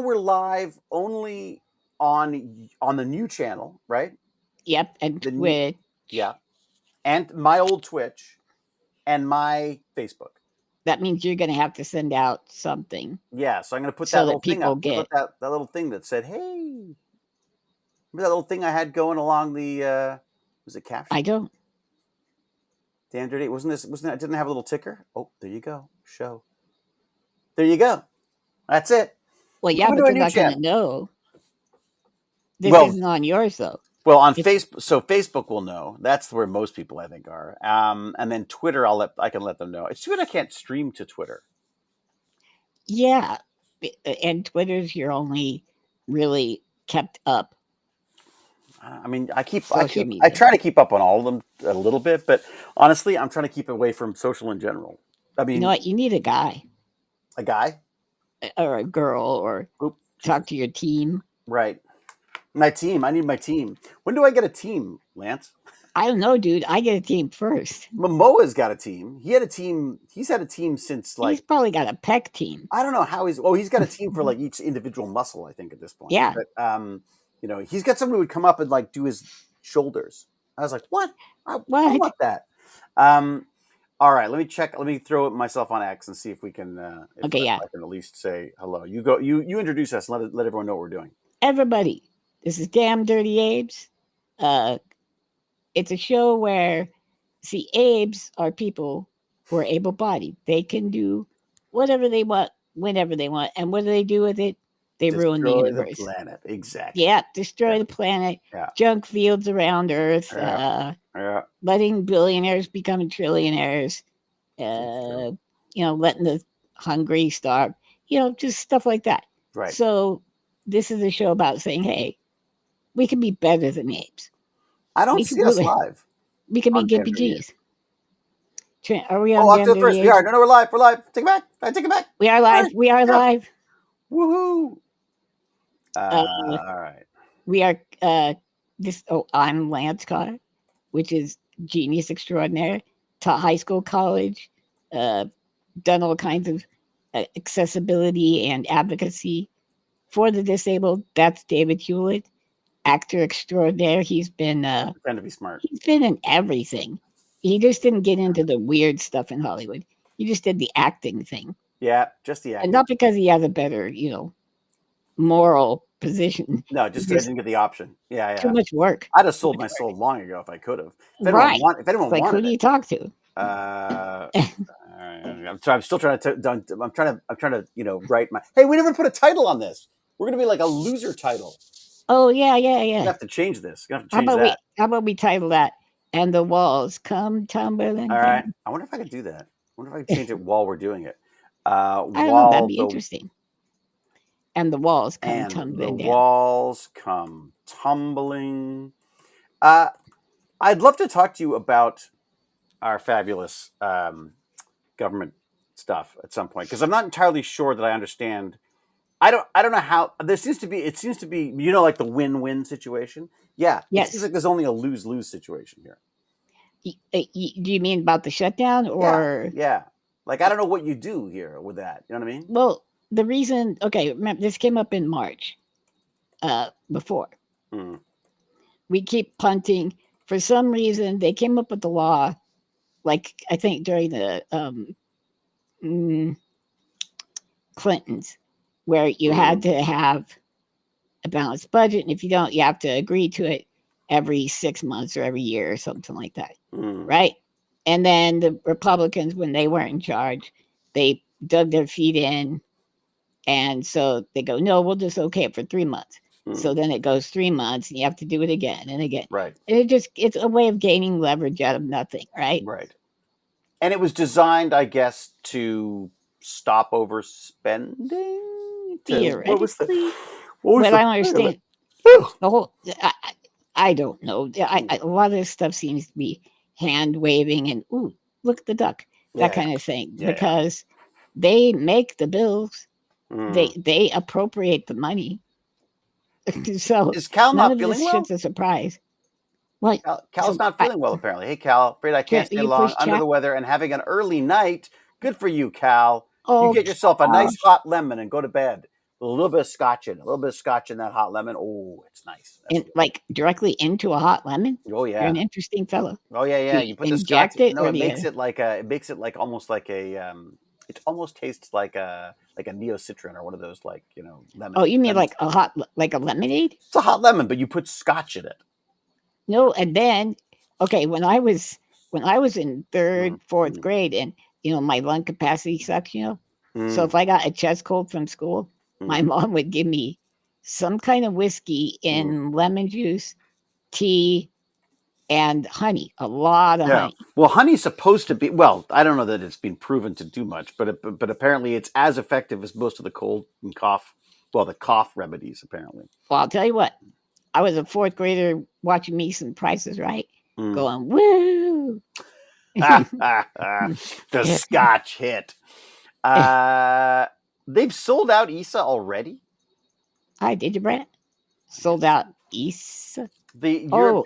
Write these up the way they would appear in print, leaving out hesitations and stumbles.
we're live only on the new channel, right? Yep, and Twitch. Yeah, and my old Twitch and my Facebook. That means you're going to have to send out something. Yeah, so I'm going to put so that little thing people up. get Put that little thing that said, "Hey," remember that little thing I had going along the was it caption? I don't. Damn dirty. Wasn't that didn't have a little ticker? Oh, there you go. Show. There you go. That's it. Well, yeah, Moving but to a they're new not going to channel. know. This Well, isn't on yours, though. Well, on Facebook, so Facebook will know. That's where most people, I think, are. And then Twitter, I can let them know. It's too bad I can't stream to Twitter. Yeah, and Twitter's your only really kept up. I mean, I media. try to keep up on all of them a little bit, but honestly, I'm trying to keep away from social in general. I mean, You know what? You need a guy a guy or a girl or talk to your team. Right. My team. I need my team. When do I get a team, Lance? I don't know, dude. I get a team first. Momoa's got a team. He had a team. He's had a team since He's probably got a pec team. I don't know how he's. Oh, he's got a team for like each individual muscle. I think at this point. Yeah. But he's got someone who would come up and like do his shoulders. I was like, what? I want that. All right. Let me check. Let me throw myself on X and see if we can. I can at least say hello. You go. You introduce us. And let everyone know what we're doing. Everybody, this is Damn Dirty Abes. It's a show where, Abes are people who are able-bodied. They can do whatever they want, whenever they want. And what do they do with it? They ruin the universe. The planet. Exactly. Yeah, destroy the planet. Yeah. Junk fields around Earth. Letting billionaires become trillionaires. Letting the hungry starve. Just stuff like that. Right. So this is a show about saying, hey, we can be better than apes. I don't see us live. We can be Gimpy G's. Are we on Damn Dirty Apes? We are. No, we're live. We're live. Take it back. Take it back. We are live. We are live. Woohoo. All right. We are I'm Lance Carr, which is genius extraordinaire. Taught high school, college, done all kinds of accessibility and advocacy for the disabled. That's David Hewlett, actor extraordinaire. He's been trying to be smart. He's been in everything. He just didn't get into the weird stuff in Hollywood. He just did the acting thing. Yeah, just the acting. And not because he has a better, moral position. No, just I didn't get the option. Yeah. Too much work. I'd have sold my soul long ago if I could have. If anyone wanted who do you talk to? I'm still trying to. I'm trying to write my. Hey, we never put a title on this. We're gonna be like a loser title. Oh yeah. You have to change this. You have to change that. How about we title that? And the walls come tumbling. All right. I wonder if I could do that. I wonder if I could change it while we're doing it. I don't know. That'd be interesting. And the walls come tumbling down. Walls come tumbling. I'd love to talk to you about our fabulous government stuff at some point, because I'm not entirely sure that I understand. I don't know how it seems to be like the win-win situation. Yeah. Yes. It seems like there's only a lose-lose situation here. Do you mean about the shutdown or? Yeah. Like, I don't know what you do here with that. You know what I mean? Well, the reason, remember, this came up in March before. Mm. We keep punting. For some reason, they came up with the law, like, I think during the Clintons, where you had to have a balanced budget. And if you don't, you have to agree to it every 6 months or every year or something like that. Right? And then the Republicans, when they weren't in charge, they dug their feet in. And so they go, no, we'll just okay it for 3 months. So then it goes 3 months and you have to do it again and again. Right. And it's a way of gaining leverage out of nothing, right? Right. And it was designed, I guess, to stop overspending. Theoretically. What I don't understand. The whole, I don't know. A lot of this stuff seems to be hand waving and, ooh, look at the duck, that kind of thing. Because they make the bills. They appropriate the money. So is Cal none not of feeling this well? shit's a surprise. What? Cal's not feeling well, apparently. Hey, Cal, afraid I can't stay long, under the weather, and having an early night. Good for you, Cal. You get yourself a nice hot lemon and go to bed. a little bit of scotch in that hot lemon. Oh, it's nice. And like directly into a hot lemon? Oh You're yeah. an interesting fellow. Oh yeah, Do yeah. you You put the scotch. inject it No, or it do makes you? it like a. It makes it like almost like a. It almost tastes like a Neo Citron or one of those like lemon. Oh, you mean lemon. like a lemonade? It's a hot lemon, but you put scotch in it. No, and then okay, when I was in third, fourth Mm. grade, and my lung capacity sucks, so Mm. if I got a chest cold from school, my Mm. mom would give me some kind of whiskey in lemon juice, tea, and honey. A lot of Yeah. honey. Well, honey's supposed to be. Well, I don't know that it's been proven to do much, but apparently it's as effective as most of the cold and cough. Well, the cough remedies apparently. Well, I'll tell you what. I was a fourth grader watching me some Prices Right, Mm. going woo. The Scotch hit. They've sold out ISA already. Hi, did you, Brett? Sold out ISA. The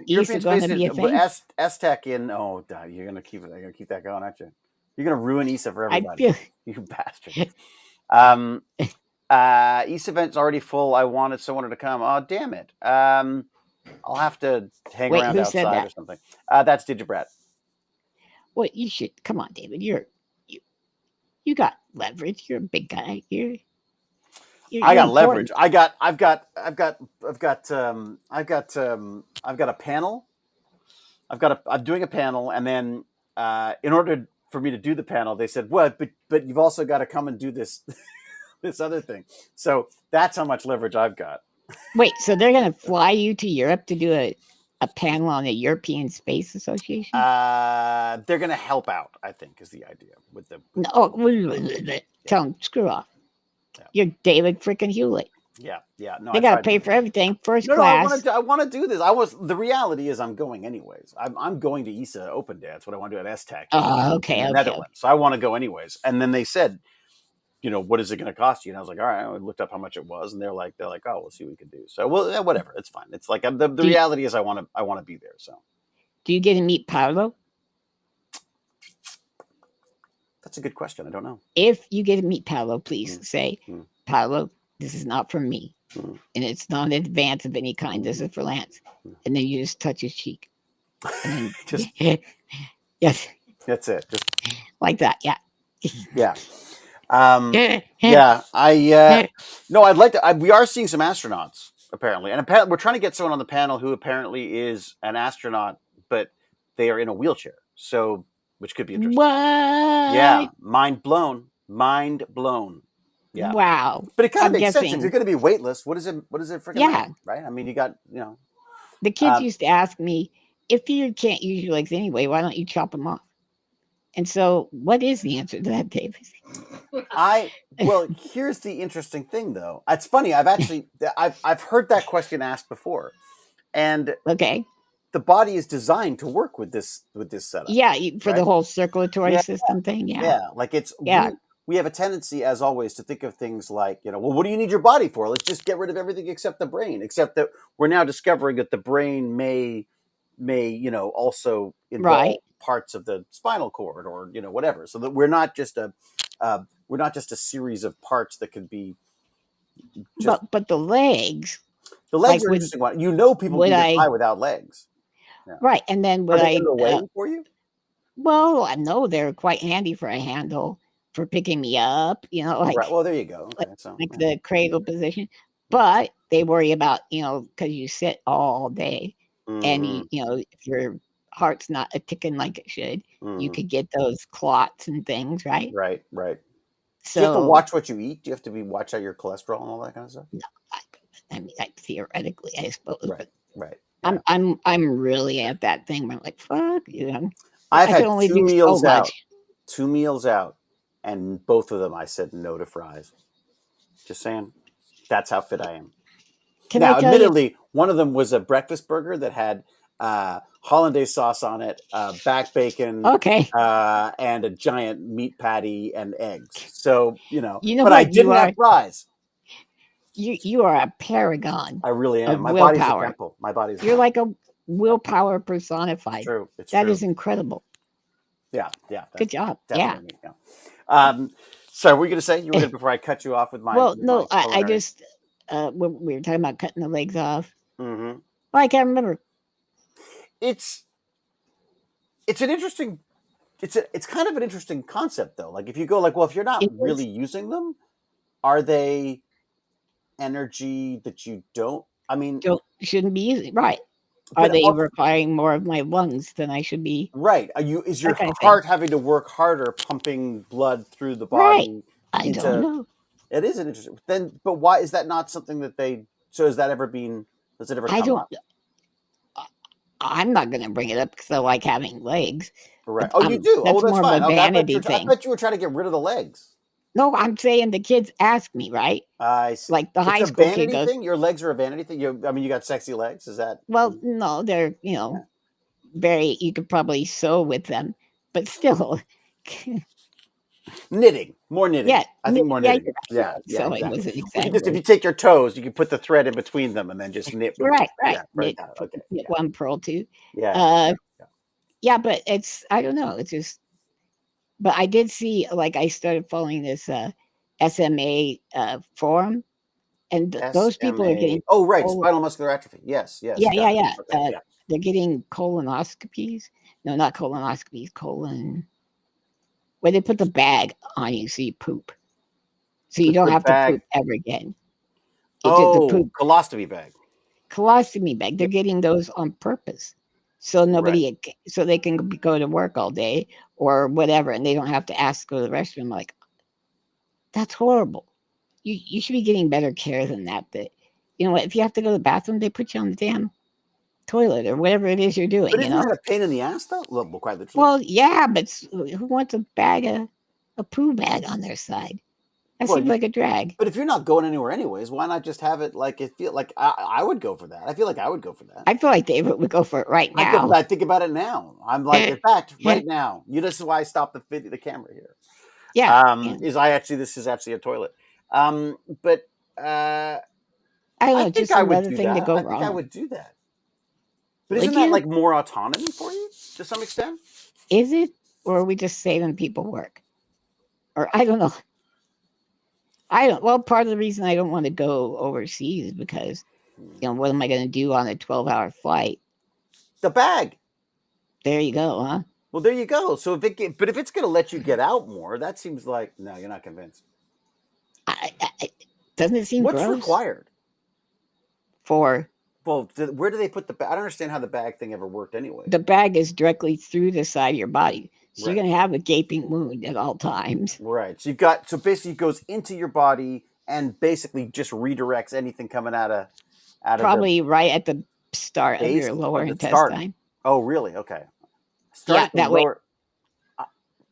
ISA going to be a thing. S-Tech in. Oh, you're gonna keep it. You're gonna keep that going, aren't you? You're gonna ruin ISA for everybody. You bastard. ISA event's already full. I wanted someone to come. Oh, damn it. I'll have to hang around who outside said that? or something. That's Digibrat. Well, you should come on, David. You got leverage. You're a big guy. I got important. leverage. I've got a panel. I'm doing a panel, and then in order for me to do the panel, they said, "Well, but you've also got to come and do this this other thing." So that's how much leverage I've got. Wait, so they're going to fly you to Europe to do a panel on the European Space Association? They're going to help out, I think, is the idea with the. Tell them screw off. Yeah. You're David freaking Hewlett. Yeah. No, they got to pay for everything first class. I want to do this. The reality is I'm going anyways. I'm going to ISA Open Day. That's what I want to do at S-Tech. Oh, okay. Netherlands. So I want to go anyways. And then they said, what is it going to cost you? And I was like, all right. I looked up how much it was, and they're like, oh, we'll see what we can do. So whatever. It's fine. It's like the reality is I want to be there. So. Do you get to meet Paolo? That's a good question. I don't know. If you get to meet Paolo, please say, Paolo, this is not for me. And it's not an advance of any kind. This is for Lance. And then you just touch his cheek. And then yes. That's it. Just like that. Yeah. Yeah. No, I'd like to. We are seeing some astronauts apparently, and we're trying to get someone on the panel who apparently is an astronaut, but they are in a wheelchair. So, which could be interesting. What? Yeah, mind blown. Yeah. Wow. But it kind of makes sense if you're going to be weightless. What is it freaking mean, right? I mean, you got The kids used to ask me, if you can't use your legs anyway, why don't you chop them off? And so, what is the answer to that, David? Well, here's the interesting thing, though. It's funny. I've heard that question asked before, and the body is designed to work with this setup. Yeah, for the whole circulatory system thing. Yeah, like it's we have a tendency, as always, to think of things like well, what do you need your body for? Let's just get rid of everything except the brain. Except that we're now discovering that the brain may also involve parts of the spinal cord or whatever, so that we're not just a series of parts that could be but the legs are an interesting one. People can get by without legs, right? And then would I way for you? Well, I know they're quite handy for a handle for picking me up, right. Well, there you go. Okay, the cradle position, but they worry about because you sit all day. And if your heart's not a ticking like it should, you could get those clots and things, right? Right. So do you have to watch what you eat? Do you have to watch out your cholesterol and all that kind of stuff? No, I mean, theoretically, I suppose. Right. Yeah. I'm really at that thing where I'm like, fuck, I've had only 2 meals out. 2 meals out, and both of them I said no to fries. Just saying, that's how fit I am. Now, admittedly, one of them was a breakfast burger that had hollandaise sauce on it, back bacon, and a giant meat patty and eggs. So but I didn't have fries. You are a paragon. I really am. My willpower. Body's a temple. My body's. You're like a willpower personified. It's true. It's that true. Is incredible. Yeah. Good job. Yeah. So, what were you going to say? You were going to before I cut you off with my Well, no, I culinary. just when we were talking about cutting the legs off. Mm-hmm. Well, I can't remember. It's an interesting. It's kind of an interesting concept though. Like if you go like, well, if you're not It really was using them, are they energy that you don't? I mean, shouldn't be using right. Are but they also, requiring more of my lungs than I should be? right? Are you is That your kind of thing. heart having to work harder, pumping blood through the Right. body I don't into? know. It is an interesting. Then, but why is that not something that they? So has that ever been? Does it ever I come don't. up? I'm not going to bring it up because I like having legs. Right. Oh, you do. Oh, That's that's more of a fine. Okay, vanity I thing. bet you were trying to get rid of the legs. No, I'm saying the kids ask me, right? I see. Like the It's high a school kid vanity goes, thing. Your legs are a vanity thing. I mean, you got sexy legs. Is that? well, no, they're, Yeah. very, you could probably sew with them, but still, Knitting, more knitting. yeah, I think more yeah, knitting. you're Yeah, right. yeah, Sewing was exactly. an We exact can just if word. you take your toes, you can put the thread in between them and then just knit with them. Right, right. Yeah, right. Knit, Got it. Okay. knit Yeah, one, pearl two. yeah, Uh, yeah. yeah, but I don't know. It's just, but I did see, like, I started following this SMA forum, and those people are SMA. getting Oh, right. colon, Spinal muscular atrophy. Yes, yes. yeah, Got yeah, it. yeah. Okay. Yeah. They're getting colonoscopies. No, not colonoscopies, where they put the bag on you so you poop. So you Put don't the have to bag. poop ever again. It just the Oh, poop colostomy bag. colostomy bag. They're Yep. getting those on purpose. So Right. so they can go to work all day or whatever, and they don't have to ask to go to the restroom. Like, that's horrible. You should be getting better care than that. That you know what? If you have to go to the bathroom, they put you on the damn toilet or whatever it is you're doing. But isn't that a pain in the ass, though? Well, quite literally. Well, yeah, but who wants a poo bag on their side? That Well, seems like a drag. but if you're not going anywhere anyways, why not just have it like it feel like I would go for that. I feel like I would go for that. I feel like David would go for it right I'd go for now. that. I think about it now. I'm like, in fact, right now, this is why I stopped the camera here. Yeah, yeah. This is actually a toilet. But I don't I know, think just I would another do thing to that. go I think I wrong. would do that. But isn't Would that you? like more autonomy for you to some extent? Is it? Or are we just saving people work? Or I don't know. Well, part of the reason I don't want to go overseas is because, what am I going to do on a 12-hour flight? The bag. There you go, huh? Well, there you go. So but if it's going to let you get out more, that seems like no, you're not convinced. Doesn't it seem What's gross? required? For Well, where do they put the bag? I don't understand how the bag thing ever worked anyway. the bag is directly through the side of your body. So Right. you're going to have a gaping wound at all times. Right. So basically it goes into your body and basically just redirects anything coming out of the Probably right at the start of base your lower or the start. intestine. Oh, really? Okay. Start Yeah, at the that way. lower.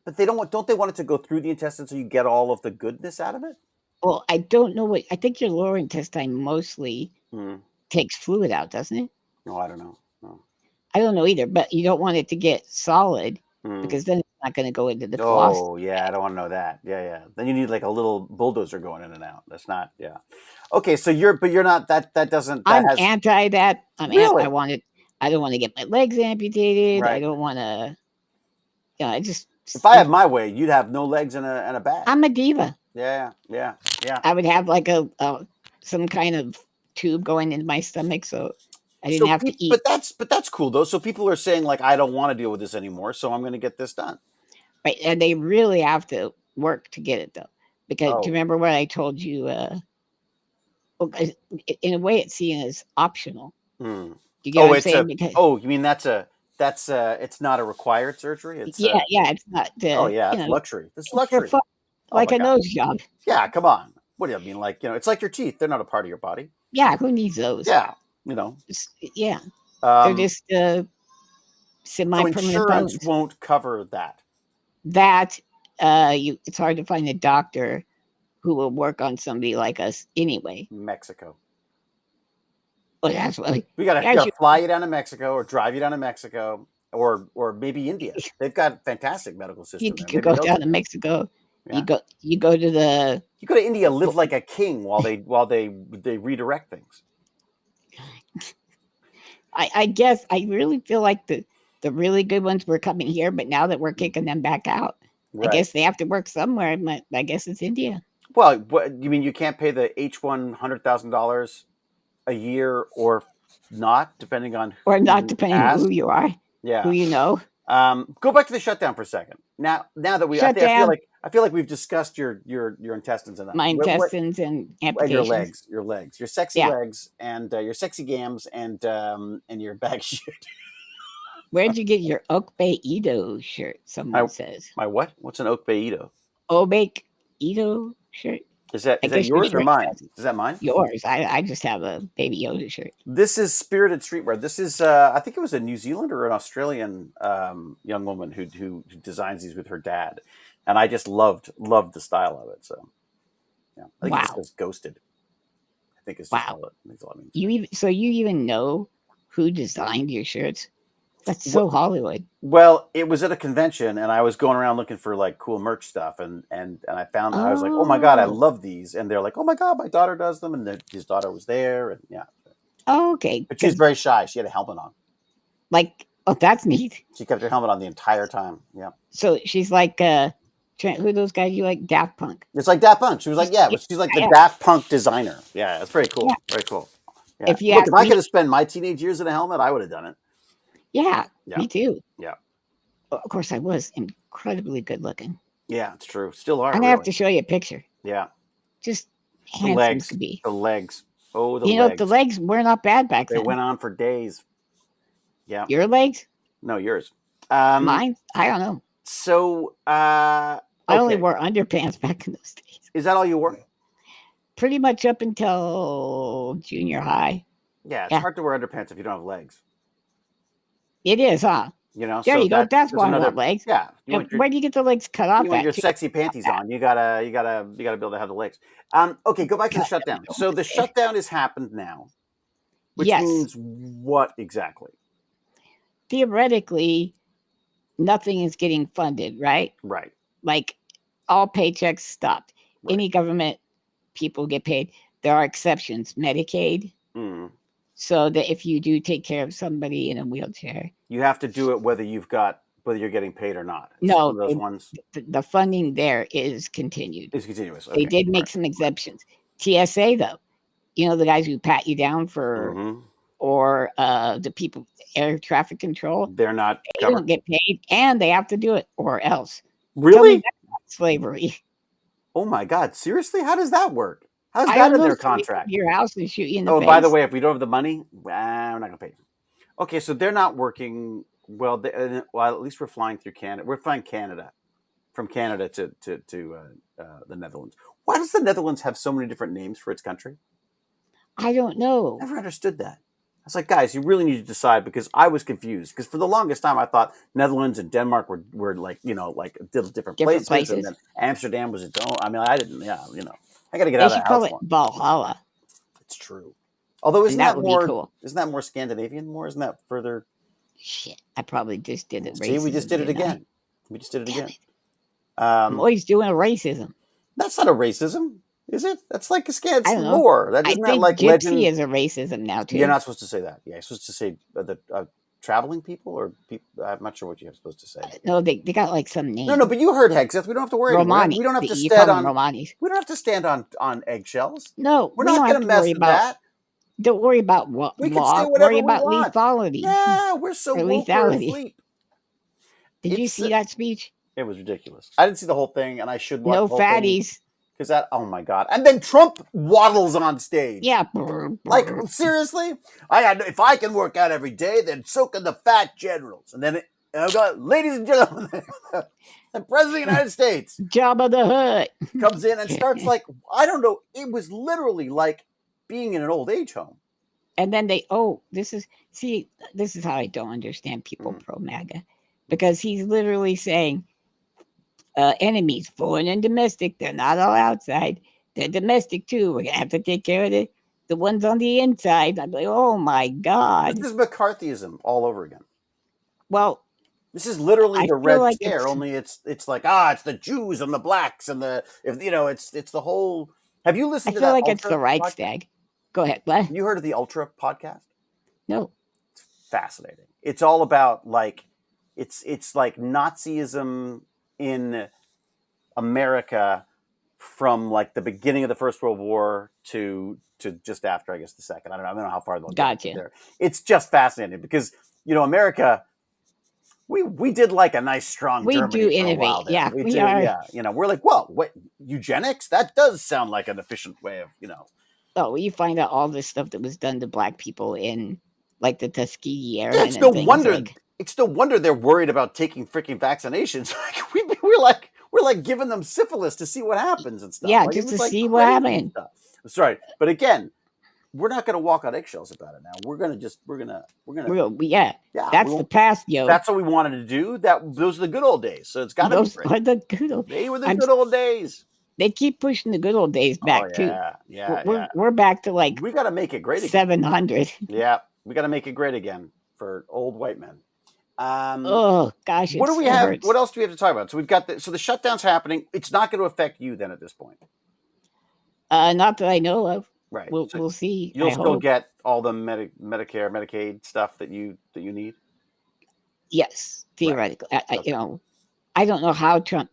But don't they want it to go through the intestine so you get all of the goodness out of it? Well, I don't know I think your lower intestine mostly takes fluid out, doesn't it? No, I don't know. No. I don't know either, but you don't want it to get solid because then it's not going to go into the colostomy. Oh, yeah, I don't want to know that. Yeah, yeah. Then you need like a little bulldozer going in and out. That's not, yeah. Okay, so you're not that doesn't that I'm has anti that. really I don't want to get my legs amputated. I right. don't want to. I just. If I had my way, you'd have no legs and a bag. I'm a diva. Yeah, yeah, yeah. I would have like some kind of tube going into my stomach, so I didn't have to eat. But that's cool though. So people are saying like, I don't want to deal with this anymore, so I'm going to get this done. Right, and they really have to work to get it though, because do you Oh, remember what I told you? Well, in a way, it's seen as optional. hmm. Do you get what I'm saying? Because You mean that's it's not a required surgery. It's yeah, it's not. oh yeah, it's luxury. It's It's for luxury. fun, Oh like my a god. nose job. Yeah, come on. What do you mean? Like it's like your teeth. They're not a part of your body. Yeah, who needs those? Yeah, Yeah, they're Um, just so semi-permanent insurance bones. won't cover that. That it's hard to find a doctor who will work on somebody like us anyway. Mexico. Well, that's what We gotta fly you down to Mexico or drive you down to Mexico or maybe India. They've got fantastic medical you system there. could Maybe go they'll down do to Mexico. yeah. You go to the. You go to India, live like a king while they redirect things. I guess I really feel like the really good ones were coming here, but now that we're kicking them back out, I guess they have to work somewhere, but I guess it's India. Well, what, you mean you can't pay the H1 $100,000 a year or not, depending on Or not, who depending on who asks? you are, who Yeah. you know. Go back to the shutdown for a second. Now that Shut down I feel like we've discussed your intestines enough. my What intestines and and your amputations. legs, your sexy Yeah. legs, and your sexy gams, and your bag shit. Where'd you get your Okbe Ito shirt? Someone says. My what? What's an Okbe Obake Ito shirt. Is I that guess you're yours or mine? Is that mine? yours. I just have a Baby Yoda shirt. This is Spirited Streetwear. This is I think it was a New Zealand or an Australian young woman who designs these with her dad, and I just loved the style of it. So yeah, I think it just Wow. says ghosted. I think it's just Wow. all it means. You even know who designed your shirts? That's so Hollywood. Well, it was at a convention, and I was going around looking for like cool merch stuff, and I found I was like, oh my god, I love these, and they're like, oh my god, my daughter does them, and his daughter was there, and yeah. Oh, okay. But she's very shy. She had a helmet on. Like, oh, that's neat. She kept her helmet on the entire time. Yeah. So she's like, who are those guys you like? Daft Punk. It's like Daft Punk. She was like, yeah, but she's like the Daft Punk designer. Yeah, it's very cool. Yeah. Very cool. Yeah. If I could have spent my teenage years in a helmet, I would have done it. Yeah, me too. Yeah. Of course, I was incredibly good looking. Yeah, it's true. Still are. I'm gonna have to show you a picture. Yeah. Just handsome to be. The legs. Oh, the legs. You know, the legs were not bad back then. They went on for days. Yeah. Your legs? No, yours. Mine? I don't know. So, I only wore underpants back in those days. Is that all you wore? Pretty much up until junior high. Yeah, it's hard to wear underpants if you don't have legs. It is, huh? You know, there you go. That's why I want legs. Yeah. Where do you get the legs cut off? You want your sexy panties on. You gotta be able to have the legs. Okay, go back to the shutdown. So the shutdown has happened now, which means what exactly? Theoretically, nothing is getting funded, right? Right. Like all paychecks stopped. Right. Any government people get paid. There are exceptions. Medicaid. Mm. So that if you do take care of somebody in a wheelchair, you have to do it whether you're getting paid or not. It's no, those ones. The funding there is continued. It's continuous. Okay. They did make some exceptions. TSA though, you know, the guys who pat you down for, or the people air traffic control, they don't get paid, and they have to do it or else. Really? That's not slavery. Oh my God! Seriously, how does that work? How's that in their contract? Your house and shoot you in the face. Oh, by the way, if we don't have the money, we're not gonna pay you. Okay, so they're not working well. At least we're flying through Canada. We're flying from Canada to the Netherlands. Why does the Netherlands have so many different names for its country? I don't know. Never understood that. I was like, guys, you really need to decide, because I was confused. Because for the longest time, I thought Netherlands and Denmark were like, like different places, and then Amsterdam was its own. I mean, I didn't. Yeah, I got to get out of the house. They should call it Valhalla. It's true. Although isn't that more? Cool. Isn't that more Scandinavian? More? Isn't that further? Shit, I probably just did it. See, we just did it again. We just did it again. I'm always doing a racism. That's not a racism, is it? That's like a Scandinavian lore. I think like gypsy legend is a racism now too. You're not supposed to say that. Yeah, you're supposed to say the traveling people or people. I'm not sure what you're supposed to say. No, they got like some name. No, but you heard Hegseth. We don't have to worry. Romani. We don't have to stand on Romanis. We don't have to stand on eggshells. No, we're not going to mess with that. Don't worry about what we can say whatever worry about we want. lethality. Yeah, we're so lethality. Did you see that speech? It was ridiculous. I didn't see the whole thing, and I should watch no the whole fatties. Because that, oh my God. And then Trump waddles on stage. Yeah. Like, seriously? If I can work out every day, then so can the fat generals. And then, I've got, ladies and gentlemen, the President of the United States. Jabba the Hutt. Comes in and starts like, I don't know. It was literally like being in an old age home. And then this is how I don't understand people pro MAGA. Because he's literally saying, enemies, foreign and domestic, they're not all outside. They're domestic too. We're going to have to take care of the ones on the inside. I'm like, oh my God. This is McCarthyism all over again. Well, this is literally the Red Scare, only it's like, it's the Jews and the blacks and it's the whole. Have you listened to that? I feel like it's the Reichstag. Go ahead. What? You heard of the Ultra podcast? No. It's fascinating. It's all about like, it's like Nazism in America from like the beginning of the First World War to just after, I guess, the second. I don't know how far they'll get there. It's just fascinating because America. We did like a nice strong Germany for a while there. Yeah, we do. Are. Yeah, we're like, well, what, eugenics? That does sound like an efficient way of. Oh, you find out all this stuff that was done to black people in like the Tuskegee area. Yeah, it's no wonder. It's no wonder they're worried about taking freaking vaccinations. we're like giving them syphilis to see what happens and stuff. Yeah, like, just to see what happens. I'm sorry, but again, we're not going to walk on eggshells about it now. We're gonna. Yeah. That's the past, yo. That's what we wanted to do. Those are the good old days. So it's got to be great. Are the good old. They were the good old days. They keep pushing the good old days back too. We're back to like we got to make it great again. 700. Yeah, we got to make it great again for old white men. Oh gosh, what do we have? Hurts. What else do we have to talk about? So we've got the shutdown's happening. It's not going to affect you then at this point. Not that I know of. Right. We'll see. You'll still get all the Medicare, Medicaid stuff that you need. Yes, theoretically. Right. I don't know how Trump.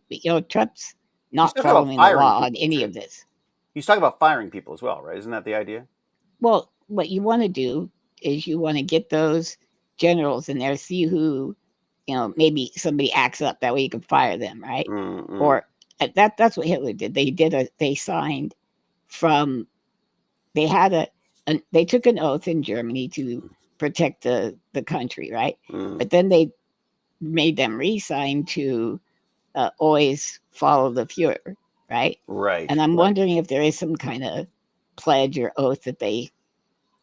Trump's not following the law on any of this. He's talking about firing people as well, right? Isn't that the idea? Well, what you want to do is you want to get those generals in there, see who, maybe somebody acts up. That way you can fire them, right? Mm-hmm. Or that's what Hitler did. They signed from. They took an oath in Germany to protect the country, right? Mm. But then they made them re-sign to always follow the Fuhrer, right? Right. And I'm wondering if there is some kind of pledge or oath that they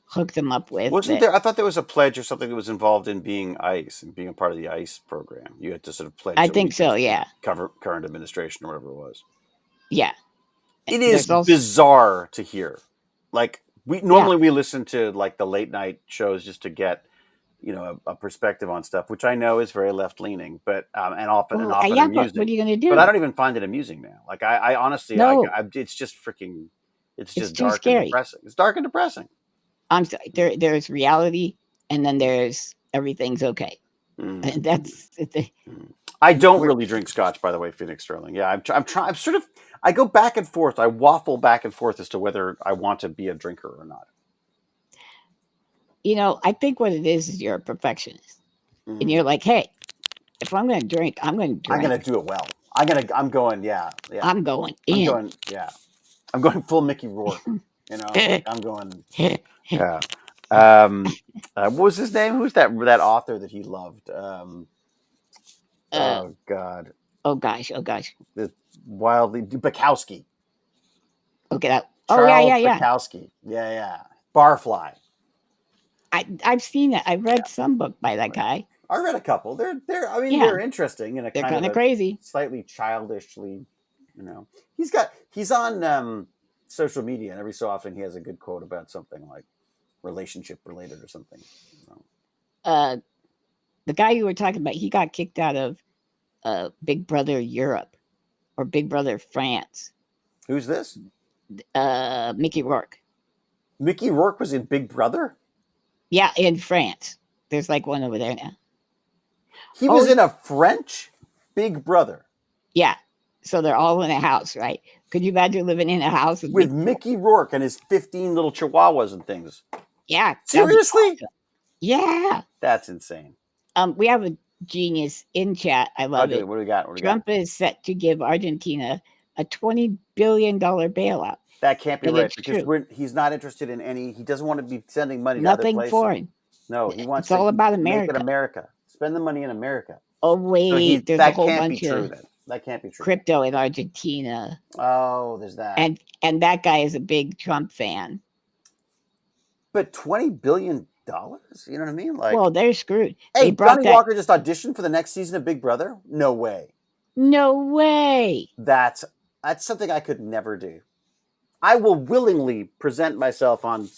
hooked them up with. Wasn't there? I thought there was a pledge or something that was involved in being ICE and being a part of the ICE program. You had to sort of pledge. I think so. Yeah. Current administration or whatever it was. Yeah. It is bizarre to hear. Like we listen to like the late night shows just to get a perspective on stuff, which I know is very left leaning, but and often amusing. But what are you going to do? But I don't even find it amusing now. Like I honestly, it's just freaking, it's just dark scary. And depressing. It's dark and depressing. I'm sorry. There's reality, and then there's everything's okay. Mm. And that's. I don't really drink scotch, by the way, Phoenix Sterling. Yeah, I'm sort of. I go back and forth. I waffle back and forth as to whether I want to be a drinker or not. I think what it is you're a perfectionist, and you're like, hey, if I'm going to drink, I'm going to drink. I'm going to do it well. I'm going. Yeah. I'm going in. I'm going full Mickey Rourke. I'm going. Yeah. What was his name? Who's that author that he loved? Oh God. Oh gosh. Wildly Bukowski. Okay. Charles Bukowski. Yeah. Barfly. I've seen it. I've read some book by that guy. I read a couple. They're interesting and they're kind of crazy, slightly childishly. He's on social media, and every so often he has a good quote about something like relationship related or something. The guy you were talking about, he got kicked out of Big Brother Europe or Big Brother France. Who's this? Mickey Rourke. Mickey Rourke was in Big Brother? Yeah, in France. There's like one over there now. He was in a French Big Brother. Yeah. So they're all in a house, right? Could you imagine living in a house with Mickey Rourke and his 15 little chihuahuas and things? Yeah. Seriously? Awesome. Yeah. That's insane. We have a genius in chat. I love it. What do we got? Trump is set to give Argentina a $20 billion bailout. That can't be right because he's not interested in any. He doesn't want to be sending money to other places. Nothing foreign. No, he wants. It's all about America. Make it America. Spend the money in America. Oh wait, there's a whole bunch of that can't be true. Crypto in Argentina. Oh, there's that. And that guy is a big Trump fan. But $20 billion, you know what I mean? Like, well, they're screwed. Hey, Johnny Walker just auditioned for the next season of Big Brother. No way. No way. That's something I could never do. I will willingly present myself on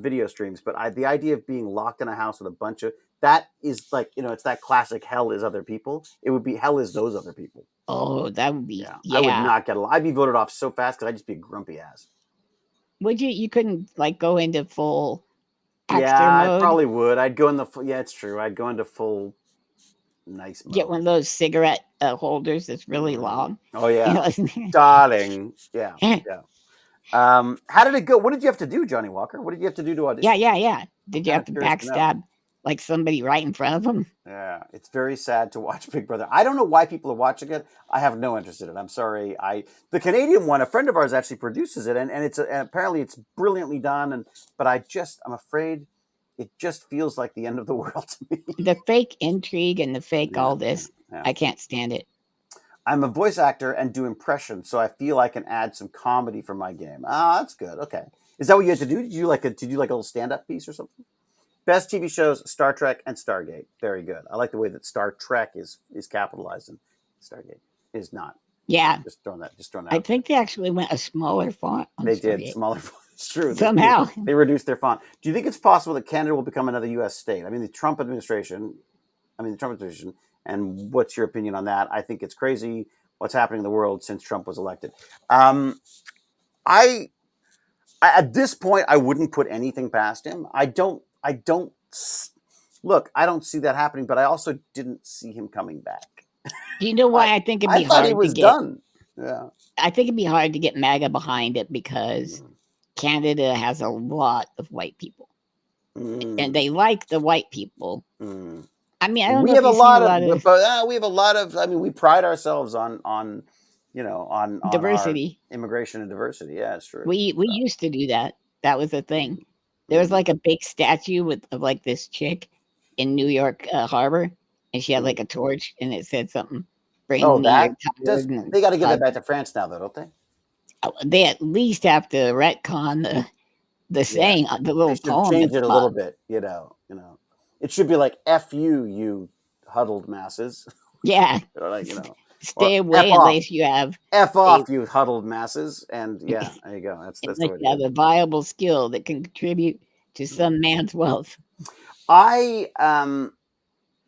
video streams, but the idea of being locked in a house with a bunch of that is like, it's that classic hell is other people. It would be hell is those other people. Oh, that would be yeah. I would not get along. I'd be voted off so fast because I'd just be a grumpy ass. Would you? You couldn't like go into full. Yeah, mode? I probably would. I'd go in the. Yeah, it's true. I'd go into full. Nice Get mode. one of those cigarette holders that's really long. Oh yeah, You darling. Yeah, know? yeah. How did it go? What did you have to do, Johnny Walker? What did you have to do to audition? Yeah. I'm Did you kind have of to curious to know. backstab like somebody right in front of them? Yeah, it's very sad to watch Big Brother. I don't know why people are watching it. I have no interest in it. I'm sorry. The Canadian one, a friend of ours actually produces it, and and apparently it's brilliantly done. But I'm afraid it just feels like the end of the world to me. The fake intrigue and the fake all Yeah, this, yeah. I can't stand it. I'm a voice actor and do impressions, so I feel I can add some comedy for my game. Ah, that's good. Okay, is that what you had to do? Did you like a little stand up piece or something? Best TV shows: Star Trek and Stargate. Very good. I like the way that Star Trek is capitalized and Stargate is not. Yeah. Just throwing that. I think they actually went a smaller font on They did Stargate. smaller. It's true. Somehow. They reduced their font. Do you think it's possible that Canada will become another U.S. state? I mean, the Trump administration. And what's your opinion on that? I think it's crazy what's happening in the world since Trump was elected. I at this point, I wouldn't put anything past him. I don't look. I don't see that happening, but I also didn't see him coming back. Do you know why I think it'd I be thought he hard to was get? done. Yeah. I think it'd be hard to get MAGA behind it because Canada has a lot of white people, and they like the white people. I mean, I don't know if you've seen a lot of we have a lot of. I mean, we pride ourselves on on diversity. our immigration and diversity. Yeah, it's true. We used to do that. That was a thing. There was like a big statue of like this chick in New York Harbor, and she had like a torch, and it said something. Bring me your tired they got to give that back to France now, though, don't they? They at least have to retcon the saying, the little poem. Change it a little bit, you know. It should be like "F you huddled masses." Yeah. Like, Stay away unless you have F off, you huddled masses. And yeah, there you go. That's the way you have a viable skill that can contribute to some man's wealth.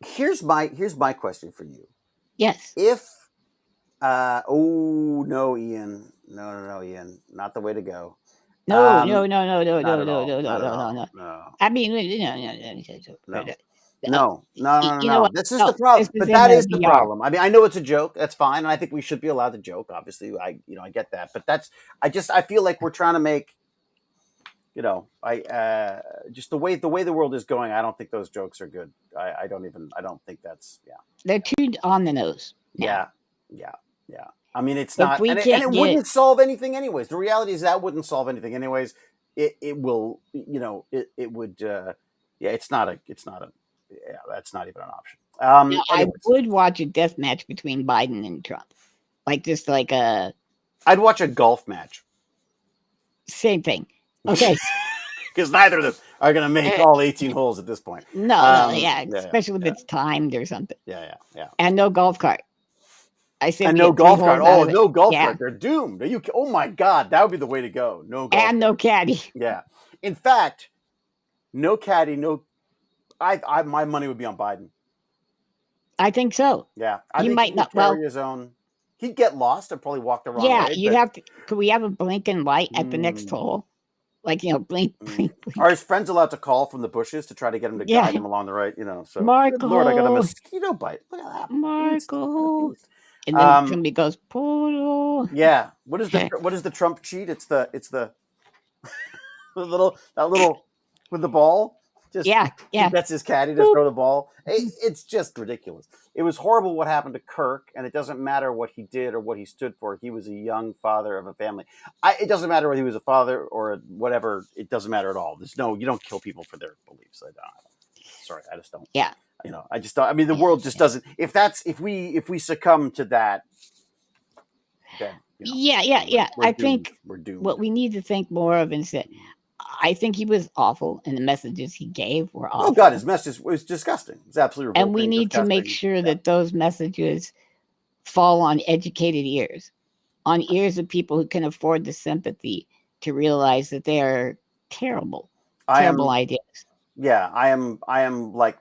Here's my question for you. Yes. If no, Ian. No, Ian. Not the way to go. No. I mean, No. This is the problem. But that is the problem. I mean, I know it's a joke. That's fine, and I think we should be allowed to joke. Obviously, I get that. But I feel like we're trying to make, just the way the world is going. I don't think those jokes are good. I don't think that's. Yeah. They're too on the nose. Now. Yeah. I mean, it's not, and it wouldn't solve anything anyways. The reality is that wouldn't solve anything anyways. It will, it would. It's not a. That's not even an option. I would watch a death match between Biden and Trump, just like a. I'd watch a golf match. Same thing. Okay. Because neither of them are going to make all 18 holes at this point. No, especially if it's timed or something. Yeah. And no golf cart. I said, and no golf cart. Oh, no golf cart. They're doomed. Oh my God, that would be the way to go. No golf cart. No caddy. Yeah. In fact, no caddy. No. My money would be on Biden. I think so. Yeah, he might not carry his own. He'd get lost and probably walk the wrong way. Yeah, you'd have to. Could we have a blinking light at the next hole? Blink. Are his friends allowed to call from the bushes to try to get him to guide him along the right? So, Marco. Good Lord, I got a mosquito bite. Look at that, Marco. And then somebody goes, Polo. Yeah. What is the Trump cheat? It's the that little with the ball. He gets his caddy to throw the ball. It's just ridiculous. It was horrible what happened to Kirk, and it doesn't matter what he did or what he stood for. He was a young father of a family. It doesn't matter whether he was a father or whatever. It doesn't matter at all. You don't kill people for their beliefs. Sorry, I just don't. Yeah. I just don't. I mean, the world just doesn't. If we succumb to that, then I think we're doomed. What we need to think more of is that I think he was awful, and the messages he gave were awful. Oh God, his message was disgusting. It's absolutely revolting. And we need to make sure that those messages fall on educated ears, on ears of people who can afford the sympathy to realize that they are terrible ideas. Yeah, I am like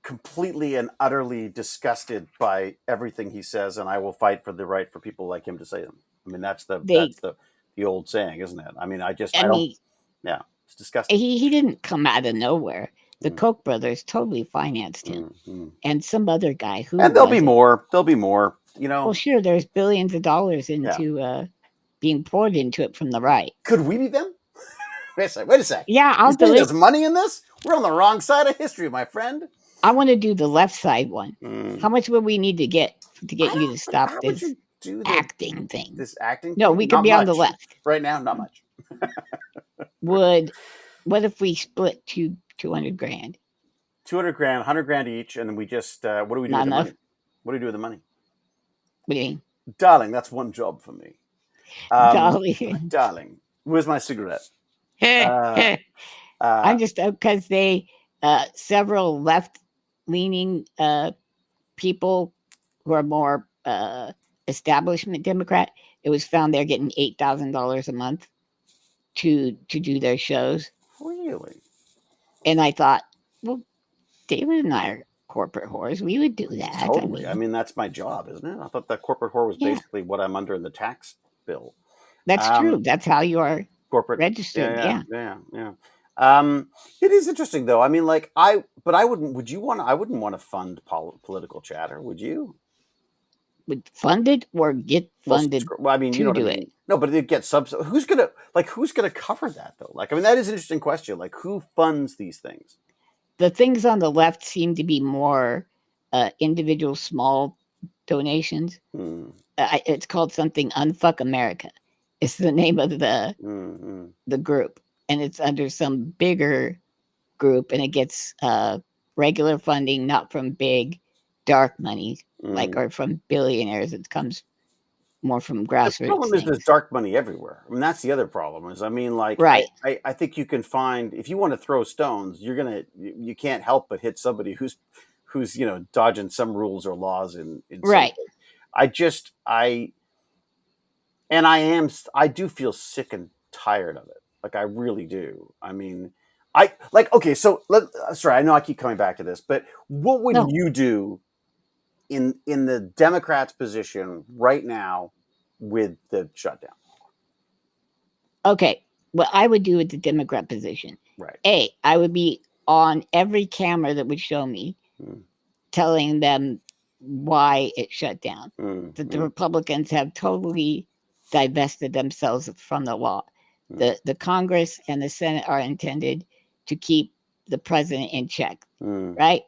completely and utterly disgusted by everything he says, and I will fight for the right for people like him to say them. I mean, that's the old saying, isn't it? I mean, it's disgusting. He didn't come out of nowhere. The Koch brothers totally financed him, and some other guy who. And there'll be more. There'll be more. You know. Well, sure. There's billions of dollars into being poured into it from the right. Could we be them? Wait a sec. Yeah, I'll do it. There's money in this. We're on the wrong side of history, my friend. I want to do the left side one. How much would we need to get you to stop this acting thing? This acting? No, we could be on the left right now. Not much. What if we split 200 grand? 200 grand, 100 grand each, and then we just what do we do with the money? What do we do with the money? What do you mean? Darling, that's one job for me. Darling, where's my cigarette? I'm just because they several left-leaning people who are more establishment Democrat. It was found they're getting $8,000 a month to do their shows. Really? And I thought, well, David and I are corporate whores. We would do that. Totally. I mean, that's my job, isn't it? I thought that corporate whore was basically what I'm under in the tax bill. That's true. That's how you are corporate registered. Yeah. It is interesting though. I mean, like I wouldn't. Would you want? I wouldn't want to fund political chatter. Would you? Would fund it or get funded? Well, I mean, you know what I mean. No, but it gets subs. Who's gonna cover that though? Like, I mean, that is an interesting question. Like, who funds these things? The things on the left seem to be more individual small donations. It's called something Unfuck America. It's the name of the group, and it's under some bigger group, and it gets regular funding, not from big dark money, or from billionaires. It comes more from grassroots. The problem is there's dark money everywhere. I mean, that's the other problem. Is I mean, like, right. I think you can find, if you want to throw stones, you can't help but hit somebody who's dodging some rules or laws in right. I do feel sick and tired of it. Like, I really do. I mean, okay, so sorry, I know I keep coming back to this, but what would you do in the Democrats' position right now with the shutdown? Okay, what I would do with the Democrat position, right? I would be on every camera that would show me, telling them why it shut down. That the Republicans have totally divested themselves from the law. The Congress and the Senate are intended to keep the president in check, right?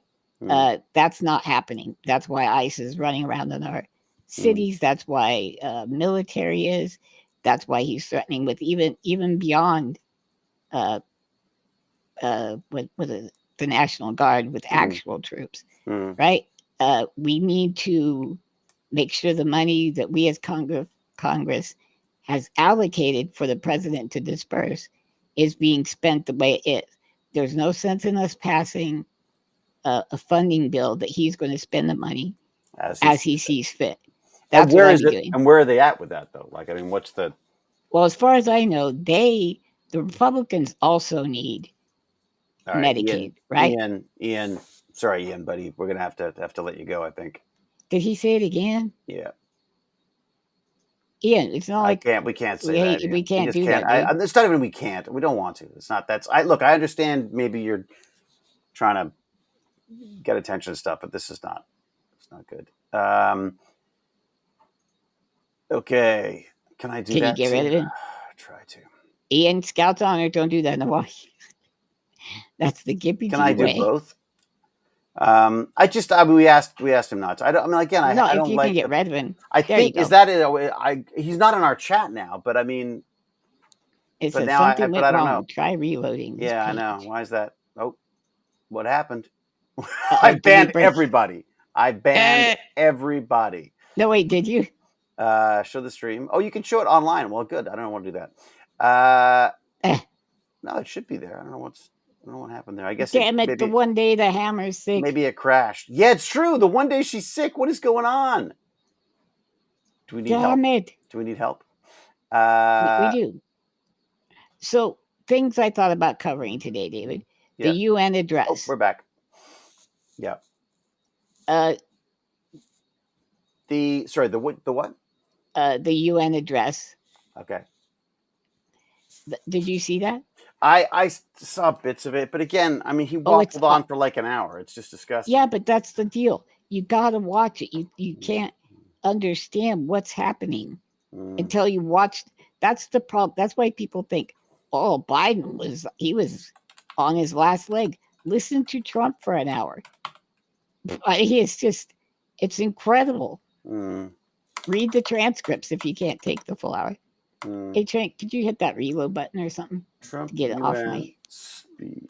That's not happening. That's why ICE is running around in our cities. That's why military is. That's why he's threatening with even beyond with the National Guard with actual troops, right? We need to make sure the money that we as Congress has allocated for the president to disperse is being spent the way it is. There's no sense in us passing a funding bill that he's going to spend the money as he sees fit. That's what I'd be doing. And where are they at with that, though? Like, I mean, what's the... Well, as far as I know, the Republicans also need Medicaid, right? Ian, sorry, Ian, buddy, we're gonna have to let you go, I think. Did he say it again? Yeah. Ian, it's not like we can't say that. We can't do that. It's not even we can't. We don't want to. It's not. Look, I understand. Maybe you're trying to get attention and stuff, but this is not. It's not good. Okay. Can I do that? Can you get rid of it? Try to. Ian, Scout's honor, don't do that in the wash. That's the Gippy. Can I do both? We asked him not to. I don't like. I don't if you like. Can get rid of him. I think is that it? He's not in our chat now, but I mean, it says something went wrong. Try reloading. Yeah, I know. Why is that? Oh, what happened? I banned everybody. I banned everybody. No, wait, did you? Show the stream. Oh, you can show it online. Well, good. I don't want to do that. No, it should be there. I don't know what happened there. I guess. Damn it! The one day the hammer's sick. Maybe it crashed. Yeah, it's true. The one day she's sick. What is going on? Do we need help? Damn it! Do we need help? We do. So things I thought about covering today, David. Yeah. The UN address. Oh, we're back. Yeah. The what? The UN address. Okay. Did you see that? I saw bits of it, but again, I mean, he it's waffled on for like an hour. It's just disgusting. yeah, but that's the deal. You gotta watch it. You can't understand what's happening until you watch. That's the problem. That's why people think, oh, Biden was on his last leg. Listen to Trump for an hour. It's incredible. Read the transcripts if you can't take the full hour. Hey, Trent, could you hit that reload button or something Trump to get it off my speech.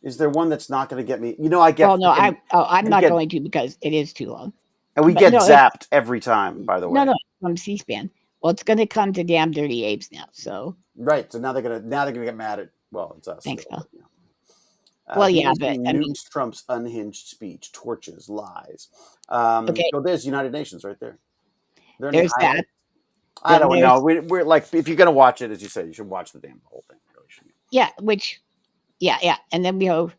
Is there one that's not going to get me? You know, I get. Oh no, I'm not going to because it is too long. And we But get no, zapped every time, by the way. No, from C-SPAN. Well, it's going to come to Damn Dirty Apes now. So right. So now they're gonna get mad at. Well, it's us. Thanks, still, pal. but, Well, yeah, BBC but I mean, Trump's unhinged speech, torches, lies. okay, So there's United Nations right there. There any there's highlights? that. I Then don't know. We're like, if you're gonna watch it, as you said, you should watch the whole thing. Really shouldn't. Yeah, yeah, and then we hope.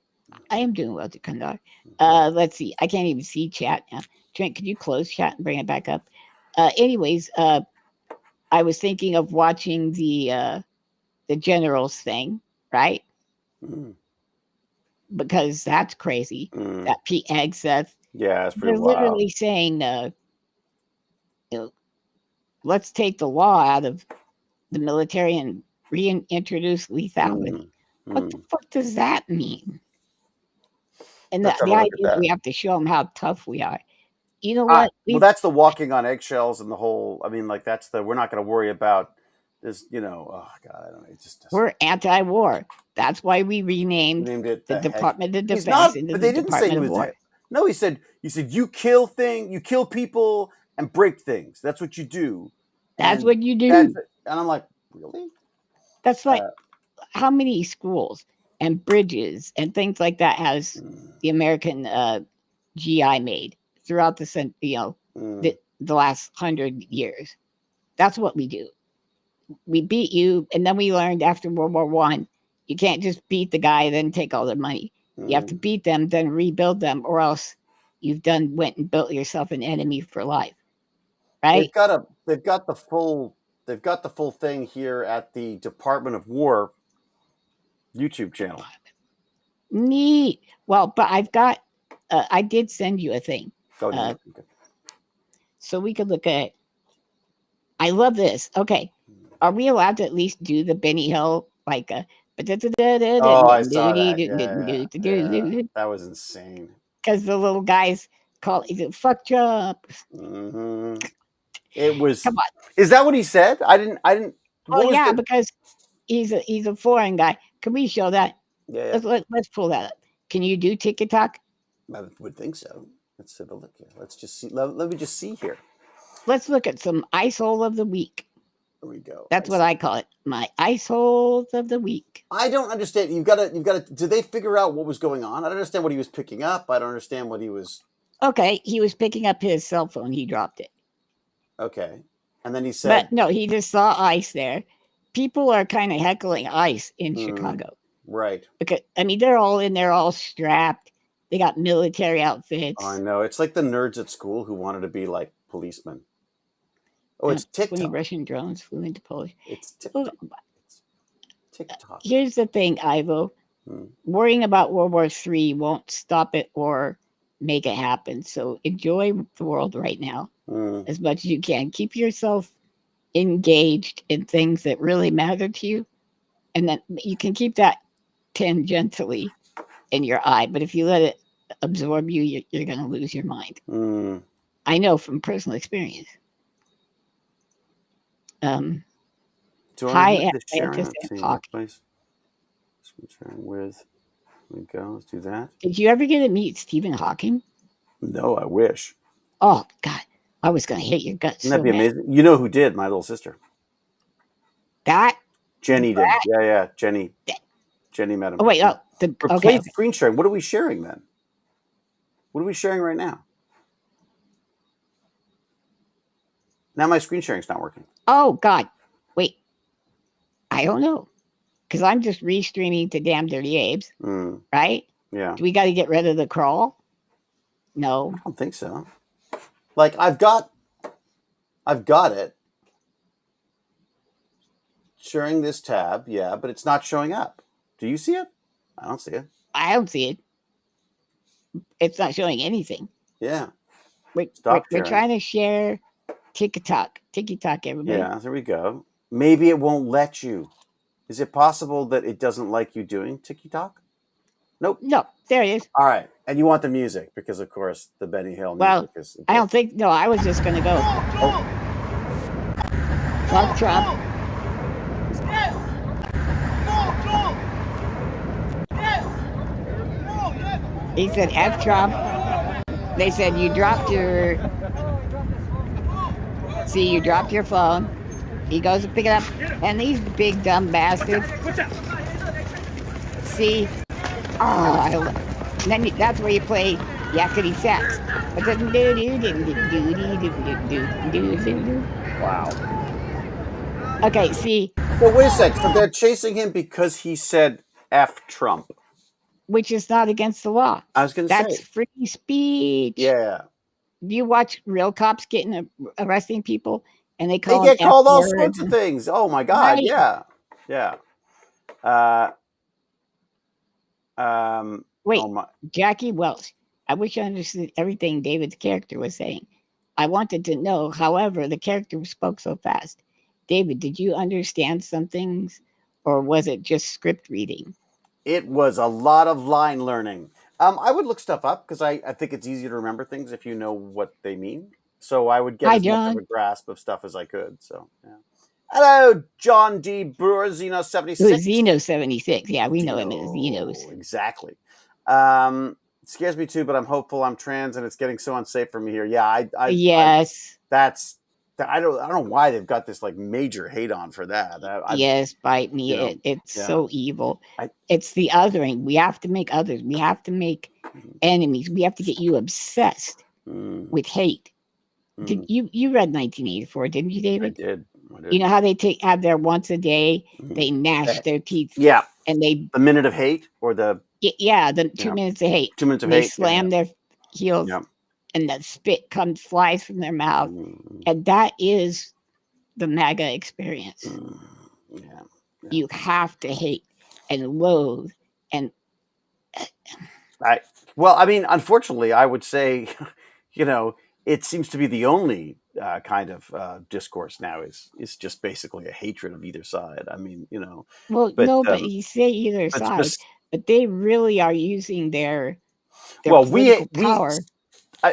I am doing well to Kandar. Let's see. I can't even see chat now. Trent, could you close chat and bring it back up? Anyways, I was thinking of watching the generals thing, right? Because that's crazy. That Pete Hegseth. Yeah, it's pretty They're wild. literally saying, let's take the law out of the military and reintroduce lethality. What the fuck does that mean? And the idea that we have to show them how tough we are. You know what? Well, that's the walking on eggshells and the whole. I mean, like that's the. We're not going to worry about this. You know, oh god, I don't know. It just we're anti-war. That's why we renamed it the Department of Defense not, into but the they didn't say Department he of was. War. No, he said you kill people and break things. That's what you do. That's what you do. And I'm like, really? That's like how many schools and bridges and things like that has the American GI made throughout the the last 100 years. That's what we do. We beat you, and then we learned after World War One, you can't just beat the guy and then take all their money. You have to beat them, then rebuild them, or else you've went and built yourself an enemy for life. Right? They've got the full thing here at the Department of War YouTube channel. Neat. Well, but I've got. I did send you a thing. So we could look at. I love this. Okay, are we allowed to at least do the Benny Hill like a? Oh, I saw that. Yeah. That was insane. Because the little guys call it fuck Trump. It was. Come on. Is that what he said? I didn't. Oh yeah, because he's a foreign guy. Can we show that? Yeah. Let's pull that up. Can you do TikTok? I would think so. Let's have a look here. Let's just see. Let me just see here. Let's look at some ice hole of the week. There we go. That's what I call it. My ice holes of the week. I don't understand. You've got to. Did they figure out what was going on? I don't understand what he was picking up. I don't understand what he was. Okay, he was picking up his cell phone. He dropped it. Okay, and then he said, but no, he just saw ice there. People are kind of heckling ice in Chicago, right? Because I mean, they're all in there, all strapped. They got military outfits. Oh, I know. It's like the nerds at school who wanted to be like policemen. Oh, it's TikTok. 20 Russian drones flew into Polish. It's TikTok. TikTok. Here's the thing, Ivo. Worrying about World War III won't stop it or make it happen. So enjoy the world right now as much as you can. Keep yourself engaged in things that really matter to you. And then you can keep that tangentially in your eye. But if you let it absorb you, you're going to lose your mind. I know from personal experience. Hi, Atlantis and Hawk. With, there we go. Let's do that. Did you ever get to meet Stephen Hawking? No, I wish. Oh God, I was going to hit your guts. Wouldn't that be amazing? You know who did? My little sister. That Jenny did. Yeah, Jenny. Jenny met him. Oh wait, okay. Screen sharing. What are we sharing then? What are we sharing right now? Now my screen sharing's not working. Oh God, wait. I don't know, because I'm just restreaming to Damn Dirty Apes, right? Yeah. Do we got to get rid of the crawl? No, I don't think so. Like I've got it. sharing this tab, yeah, but it's not showing up. Do you see it? I don't see it. I don't see it. It's not showing anything. Yeah. We're Stop sharing. trying to share TikTok, everybody. Yeah, there we go. Maybe it won't let you. Is it possible that it doesn't like you doing TikTok? Nope. No, there it is. All right. And you want the music because, of course, the Benny Hill music is important. I don't think. No, I was just going to go. Fuck Trump. He said F Trump. They said you dropped your. See, you dropped your phone. He goes to pick it up, and these big dumb bastards. See, then that's where you play yakety sax. Wow. Okay, see. Well, wait a sec. So they're chasing him because he said F Trump. Which is not against the law. I was going to say. That's free speech. Yeah. Do you watch real cops arresting people? And they get called all sorts of things. Oh, my God. Right. Yeah. Yeah. Wait, Jackie Welch. I wish I understood everything David's character was saying. I wanted to know, however, the character spoke so fast. David, did you understand some things, or was it just script reading? It was a lot of line learning. I would look stuff up because I think it's easier to remember things if you know what they mean. So I would get as much of a grasp of stuff as I could. So, yeah. Hello, John D. Brewer, Xeno76. Xeno76. Yeah, we know him as Xenos. Exactly. It scares me too, but I'm hopeful. I'm trans, and it's getting so unsafe for me here. Yeah, yes. I don't know why they've got this like major hate on for that. Yes, bite me. It's so evil. It's the othering. We have to make others. We have to make enemies. We have to get you obsessed with hate. Did you read 1984? Didn't you, David? I did. You know how they have their once a day? They gnash their teeth. Yeah, and the minute of hate or the 2 minutes of hate. 2 minutes of hate. They slam their heels. Yeah. And the spit flies from their mouth. And that is the MAGA experience. Yeah. You have to hate and loathe. And unfortunately, I would say, it seems to be the only kind of discourse now is just basically a hatred of either side. Well, but you say either side, but they really are using their political power.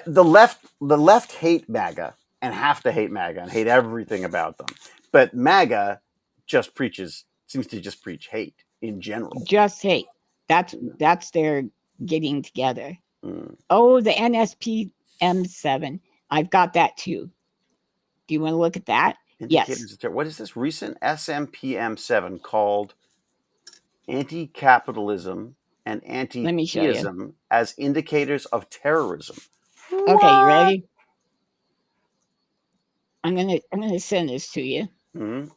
The left hate MAGA and have to hate MAGA and hate everything about them. But MAGA seems to just preach hate in general. Just hate. That's their getting together. Oh, the NSPM7. I've got that too. Do you want to look at that? Yes. What is this recent SMPM7 called? Anti-capitalism and anti-theism as indicators of terrorism. Okay, you ready? I'm gonna send this to you. Mm-hmm.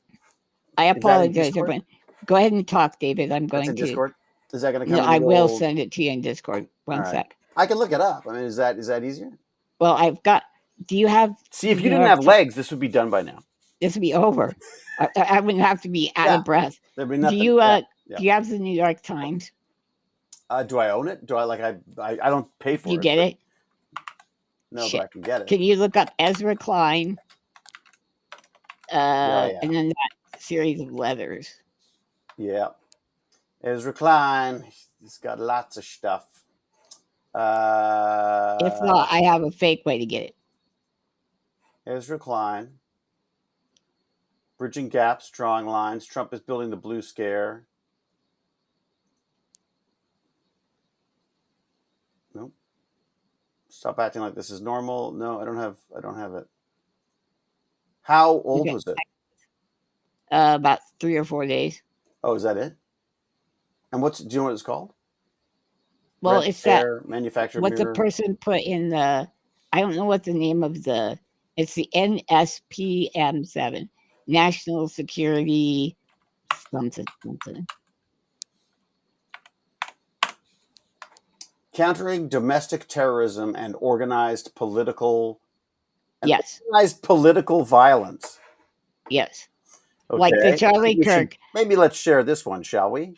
I apologize, everyone. Go ahead and talk, David. I'm going to Discord. Is that going to come? No, I will send it to you in Discord. One sec. I can look it up. Is that easier? Well, I've got. Do you have? See, if you didn't have legs, this would be done by now. This would be over. I wouldn't have to be out of breath. There'd be nothing. Do you? Do you have the New York Times? Do I own it? Do I I don't pay for it. You get it? No, but I can get it. Can you look up Ezra Klein? And then that series of letters. Yeah, Ezra Klein. He's got lots of stuff. If not, I have a fake way to get it. Ezra Klein. Bridging gaps, drawing lines. Trump is building the blue scare. Nope. Stop acting like this is normal. No, I don't have it. How old was it? About 3 or 4 days. Oh, is that it? And do you know what it's called? Well, it's that manufactured. What the person put in the, I don't know what the name of it's the NSPM7, National Security something. Countering domestic terrorism and organized political Yes. Organized political violence. Yes. Like the Okay. Charlie Kirk. Maybe let's share this one, shall we?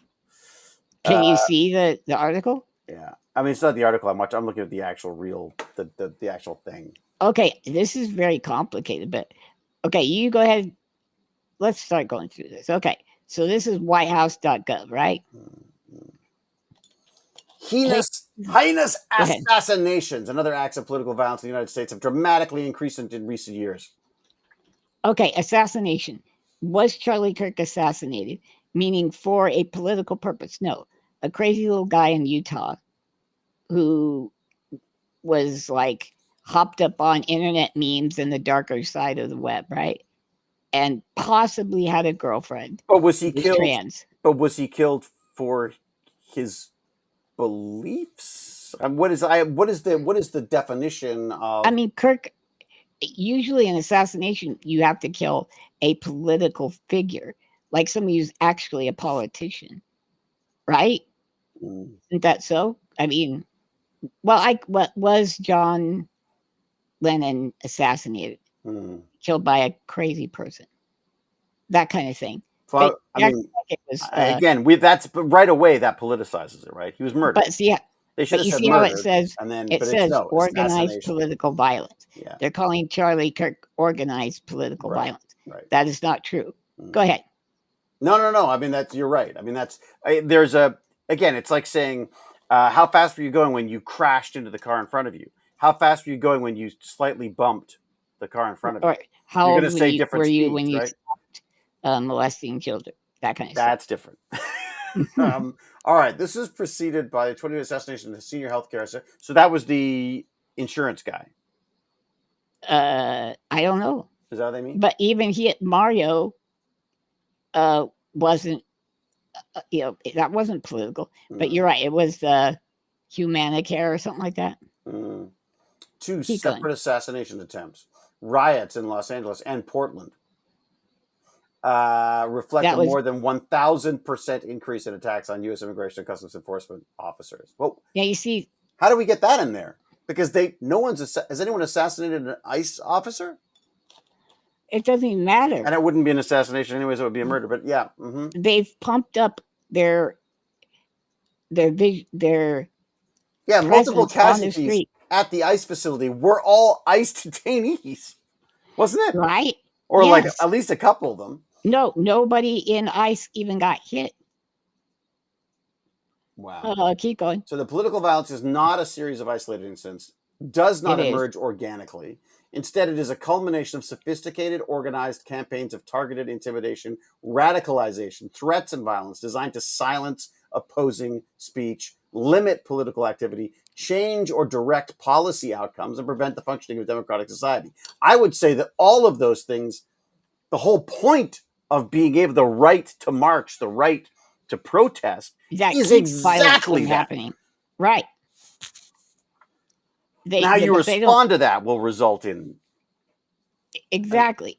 Can you see the article? Yeah. I mean, it's not the article I'm watching. I'm looking at the actual real, the actual thing. Okay, this is very complicated, but okay, you go ahead. Let's start going through this. Okay, so this is whitehouse.gov, right? Heinous Go ahead. assassinations and other acts of political violence in the United States have dramatically increased in recent years. Okay, assassination. Was Charlie Kirk assassinated? Meaning for a political purpose? No. A crazy little guy in Utah who was like hopped up on internet memes and the darker side of the web, right? And possibly had a girlfriend. But was he who was killed? trans. But was he killed for his beliefs? What is the definition of? I mean, Kirk. Usually, in assassination, you have to kill a political figure, like somebody who's actually a politician, right? Isn't that so? I mean, well, what was John Lennon assassinated, killed by a crazy person, that kind of thing. Well, I mean, it was, again, that's right away that politicizes it, right? He was murdered. But yeah, they should have said see murdered, how it says? And then, it says organized political violence. Yeah. They're calling Charlie Kirk organized political violence. Right. That is not true. Go ahead. No. I mean, you're right. I mean, it's like saying, how fast were you going when you crashed into the car in front of you? How fast were you going when you slightly bumped the car in front of you? Or how you're going to say different were you speeds, when you right? stopped molesting children? That kind of That's stuff. Different. All right. This is preceded by the 20 assassination of the senior healthcare officer. So that was the insurance guy. I don't know. Is that what they mean? But even Mario wasn't, that wasn't political. But you're right. It was Humanicare or something like that. 2 separate assassination attempts. Riots in Los Angeles and Portland reflect a more than 1,000% increase in attacks on U.S. Immigration and Customs Enforcement officers. Well, yeah, you see, how do we get that in there? Because has anyone assassinated an ICE officer? It doesn't even matter, and it wouldn't be an assassination anyways. It would be a murder. But yeah, they've pumped up their multiple casualties at the ICE facility were all ICE detainees, wasn't it? Right. Or like at least a couple of them. No, nobody in ICE even got hit. Wow. Keep going. So the political violence is not a series of isolated incidents, does not emerge organically. Instead, it is a culmination of sophisticated, organized campaigns of targeted intimidation, radicalization, threats, and violence designed to silence opposing speech, limit political activity, change or direct policy outcomes, and prevent the functioning of a democratic society. I would say that all of those things, the whole point of being able, the right to march, the right to protest, is exactly that. Happening. Right. Now you respond to that will result in... Exactly.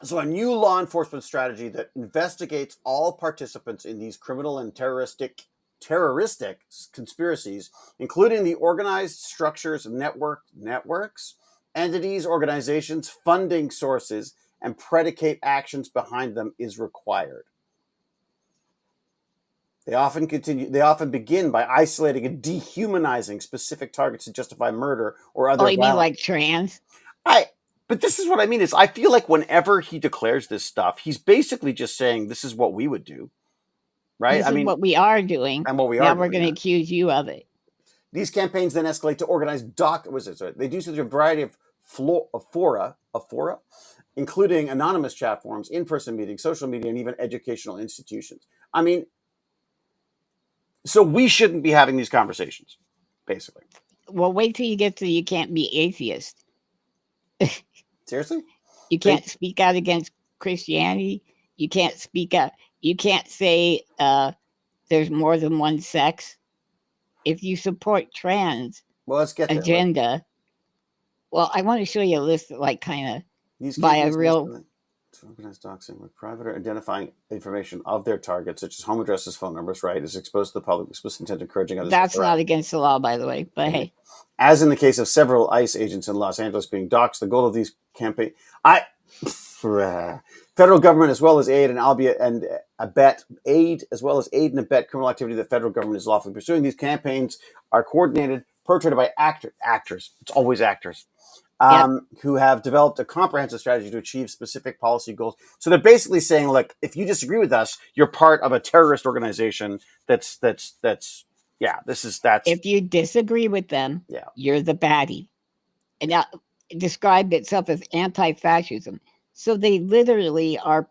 So a new law enforcement strategy that investigates all participants in these criminal and terroristic conspiracies, including the organized structures of networks, entities, organizations, funding sources, and predicate actions behind them, is required. They often begin by isolating and dehumanizing specific targets to justify murder or other violence. You mean like trans? But this is what I mean, is I feel like whenever he declares this stuff, he's basically just saying this is what we would do. Right? This is what we are doing. And what we are now we're going to accuse you of it. These campaigns then escalate to organized they do so through a variety of fora, including anonymous chat forums, in-person meetings, social media, and even educational institutions. I mean, so we shouldn't be having these conversations, basically. Well, wait till you get to you can't be atheist. Seriously? You can't speak out against Christianity. You can't speak out. You can't say there's more than one sex. If you support trans agenda, well, I want to show you a list of kind of by a real... Organized doxing with private or identifying information of their targets, such as home addresses, phone numbers, right, is exposed to the public, explicit intent encouraging others. That's not against the law, by the way, but hey. As in the case of several ICE agents in Los Angeles being doxxed, the goal of these campaigns... Federal government as well as aid and abet criminal activity that federal government is lawfully pursuing. These campaigns are coordinated, perpetrated by actors. It's always actors. Who have developed a comprehensive strategy to achieve specific policy goals. So they're basically saying, look, if you disagree with us, you're part of a terrorist organization. That's. If you disagree with them, you're the baddie. And now it described itself as anti-fascism. So they literally are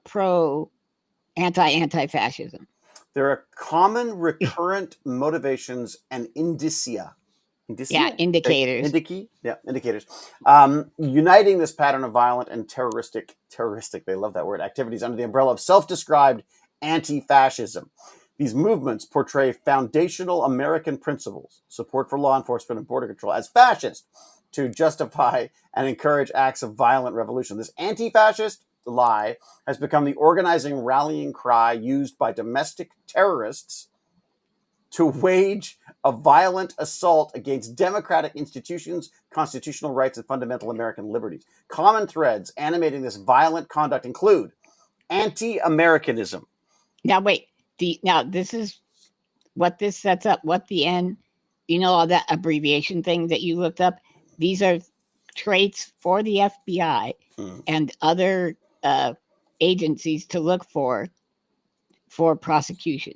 anti-fascism. There are common recurrent motivations and indicia. Indicators. Indicators. Uniting this pattern of violent and terroristic, they love that word, activities under the umbrella of self-described anti-fascism. These movements portray foundational American principles, support for law enforcement and border control, as fascist to justify and encourage acts of violent revolution. This anti-fascist lie has become the organizing rallying cry used by domestic terrorists to wage a violent assault against democratic institutions, constitutional rights, and fundamental American liberties. Common threads animating this violent conduct include anti-Americanism. Now, wait. This is what this sets up. What the end, all that abbreviation thing that you looked up. These are traits for the FBI and other agencies to look for prosecution.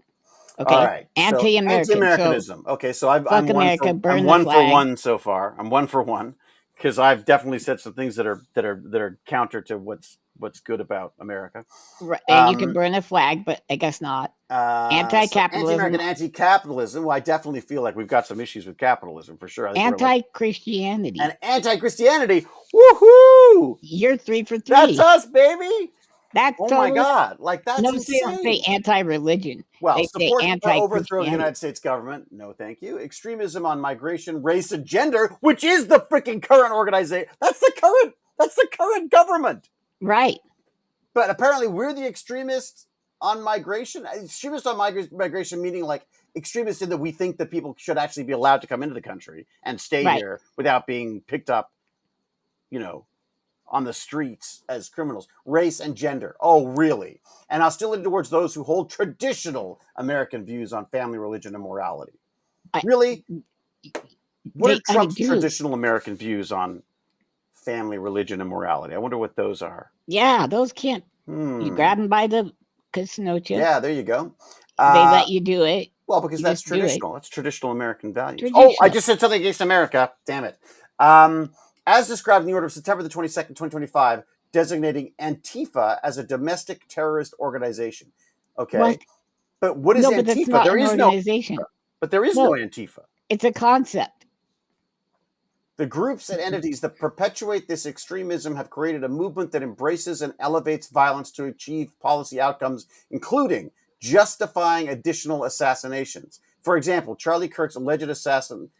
Okay. All right. Anti-Americanism. So I'm one for one so far. I'm one for one because I've definitely said some things that are counter to what's good about America. Right. And you can burn a flag, but I guess not. Anti-capitalism. Anti-American, anti-capitalism. Well, I definitely feel like we've got some issues with capitalism for sure. Anti-Christianity. And anti-Christianity. Woohoo! You're 3 for 3. That's us, baby. That's my God! Like that's insane. They don't say anti-religion. Well, they support for overthrow of the United States government. No, thank you. Extremism on migration, race, and gender, which is the freaking current organization. That's the current government. Right. But apparently, we're the extremists on migration. Extremists on migration meaning like extremists in that we think that people should actually be allowed to come into the country and stay here without being picked up, on the streets as criminals. Race and gender. Oh, really? And hostility towards those who hold traditional American views on family, religion, and morality. Really? What are Trump's traditional American views on family, religion, and morality? I wonder what those are. Yeah, those can't. You grab them by the casnocha. Yeah, there you go. They let you do it. Well, because that's traditional. That's traditional American values. Oh, I just said something against America. Damn it. As described in the order of September the 22nd, 2025, designating Antifa as a domestic terrorist organization. Okay. What? But what is Antifa? There is no organization. But there is no Antifa. It's a concept. The groups and entities that perpetuate this extremism have created a movement that embraces and elevates violence to achieve policy outcomes, including justifying additional assassinations. For example, Charlie Kirk's alleged assassin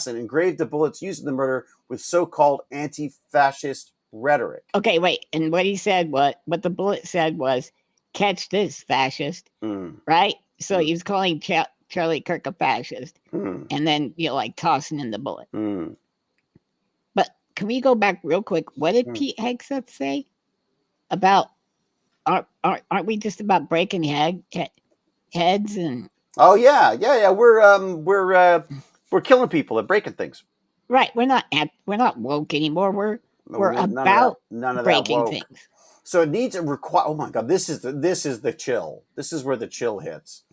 engraved the bullets used in the murder with so-called anti-fascist rhetoric. Okay, wait. And what he said, what the bullet said was, catch this, fascist. Right? So he was calling Charlie Kirk a fascist. And then, tossing in the bullet. But can we go back real quick? What did Pete Hegseth say about, aren't we just about breaking heads and... Oh, yeah. We're killing people and breaking things. Right. We're not woke anymore. We're about breaking things. So it needs a require. Oh my God, this is the chill. This is where the chill hits.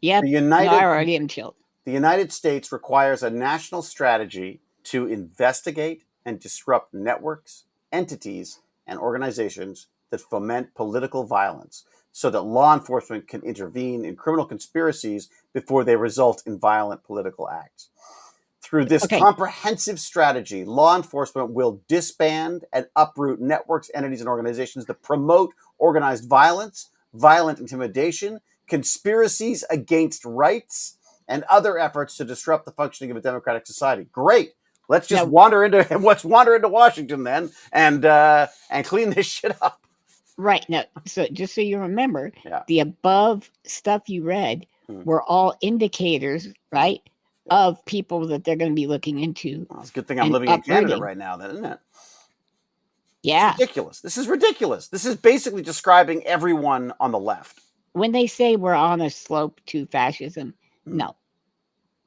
Yeah. I already am chilled. The United States requires a national strategy to investigate and disrupt networks, entities, and organizations that foment political violence, so that law enforcement can intervene in criminal conspiracies before they result in violent political acts. Through this comprehensive strategy, law enforcement will disband and uproot networks, entities, and organizations that promote organized violence, violent intimidation, conspiracies against rights, and other efforts to disrupt the functioning of a democratic society. Great. Let's just wander into Washington then and clean this shit up. Right. Now, so just so you remember, the above stuff you read were all indicators, right, of people that they're going to be looking into. Well, it's a good thing I'm living in Canada right now, then, isn't it? Yeah. It's ridiculous. This is ridiculous. This is basically describing everyone on the left. When they say we're on a slope to fascism, no.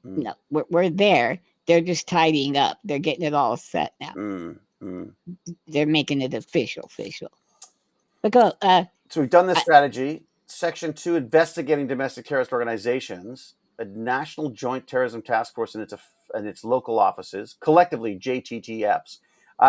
No, we're there. They're just tidying up. They're getting it all set now. They're making it official. Because so we've done this strategy. Section 2, investigating domestic terrorist organizations. A National Joint Terrorism Task Force and its local offices, collectively JTTFs,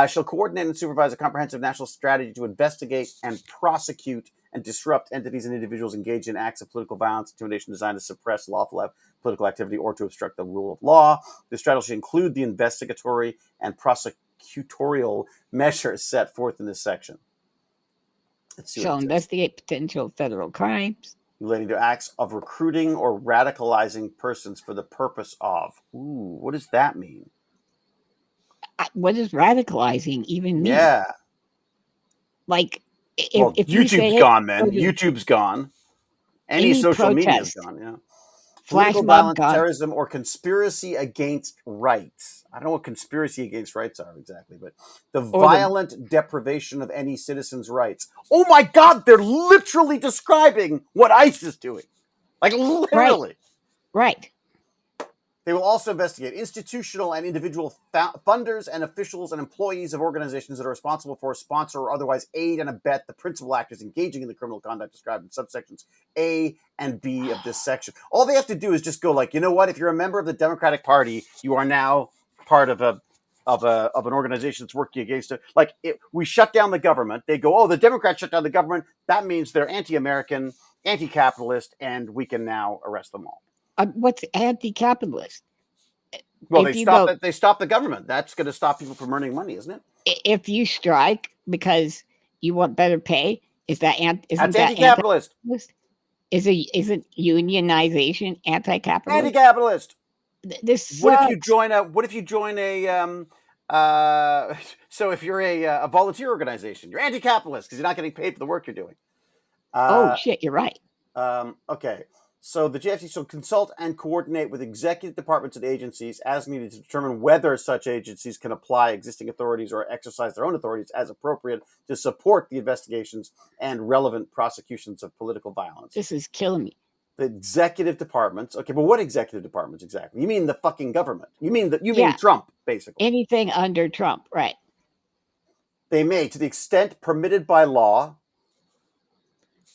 shall coordinate and supervise a comprehensive national strategy to investigate and prosecute and disrupt entities and individuals engaged in acts of political violence, intimidation designed to suppress lawful political activity or to obstruct the rule of law. This strategy should include the investigatory and prosecutorial measures set forth in this section. Shall investigate potential federal crimes relating to acts of recruiting or radicalizing persons for the purpose of. Ooh, what does that mean? What does radicalizing even mean? Yeah. Like, if YouTube's gone, then. YouTube's gone. Any social media is gone, yeah. Political violence, terrorism, or conspiracy against rights. I don't know what conspiracy against rights are exactly, but the violent deprivation of any citizen's rights. Oh my God, they're literally describing what ICE is doing. Like literally. Right. They will also investigate institutional and individual funders and officials and employees of organizations that are responsible for, sponsor, or otherwise aid and abet the principal actors engaging in the criminal conduct described in subsections A and B of this section. All they have to do is just go like, you know what? If you're a member of the Democratic Party, you are now part of an organization that's working against it. Like, we shut down the government. They go, oh, the Democrats shut down the government. That means they're anti-American, anti-capitalist, and we can now arrest them all. What's anti-capitalist? Well, they stop the government. That's going to stop people from earning money, isn't it? If you strike because you want better pay, is that anti-capitalist? Isn't unionization anti-capitalist? Anti-capitalist. This sucks. What if you join so if you're a volunteer organization, you're anti-capitalist because you're not getting paid for the work you're doing. Oh shit, you're right. Okay. So the JFT shall consult and coordinate with executive departments and agencies as needed to determine whether such agencies can apply existing authorities or exercise their own authorities as appropriate to support the investigations and relevant prosecutions of political violence. This is killing me. The executive departments. Okay, but what executive departments exactly? You mean the fucking government? You mean Trump, basically? Anything under Trump, right? They may, to the extent permitted by law,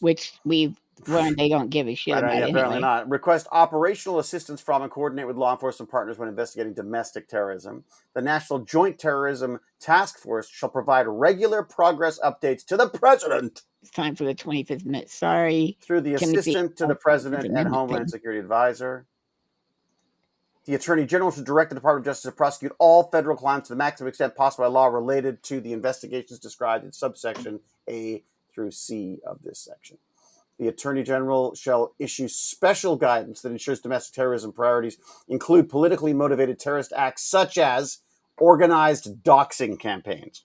which we've learned they don't give a shit about apparently anyway. Not. Request operational assistance from and coordinate with law enforcement partners when investigating domestic terrorism. The National Joint Terrorism Task Force shall provide regular progress updates to the president. It's time for the 25th minute. Sorry. Through the assistant to the president and Homeland Security advisor. The Attorney General should direct the Department of Justice to prosecute all federal crimes to the maximum extent possible by law related to the investigations described in subsection A through C of this section. The Attorney General shall issue special guidance that ensures domestic terrorism priorities include politically motivated terrorist acts such as organized doxing campaigns,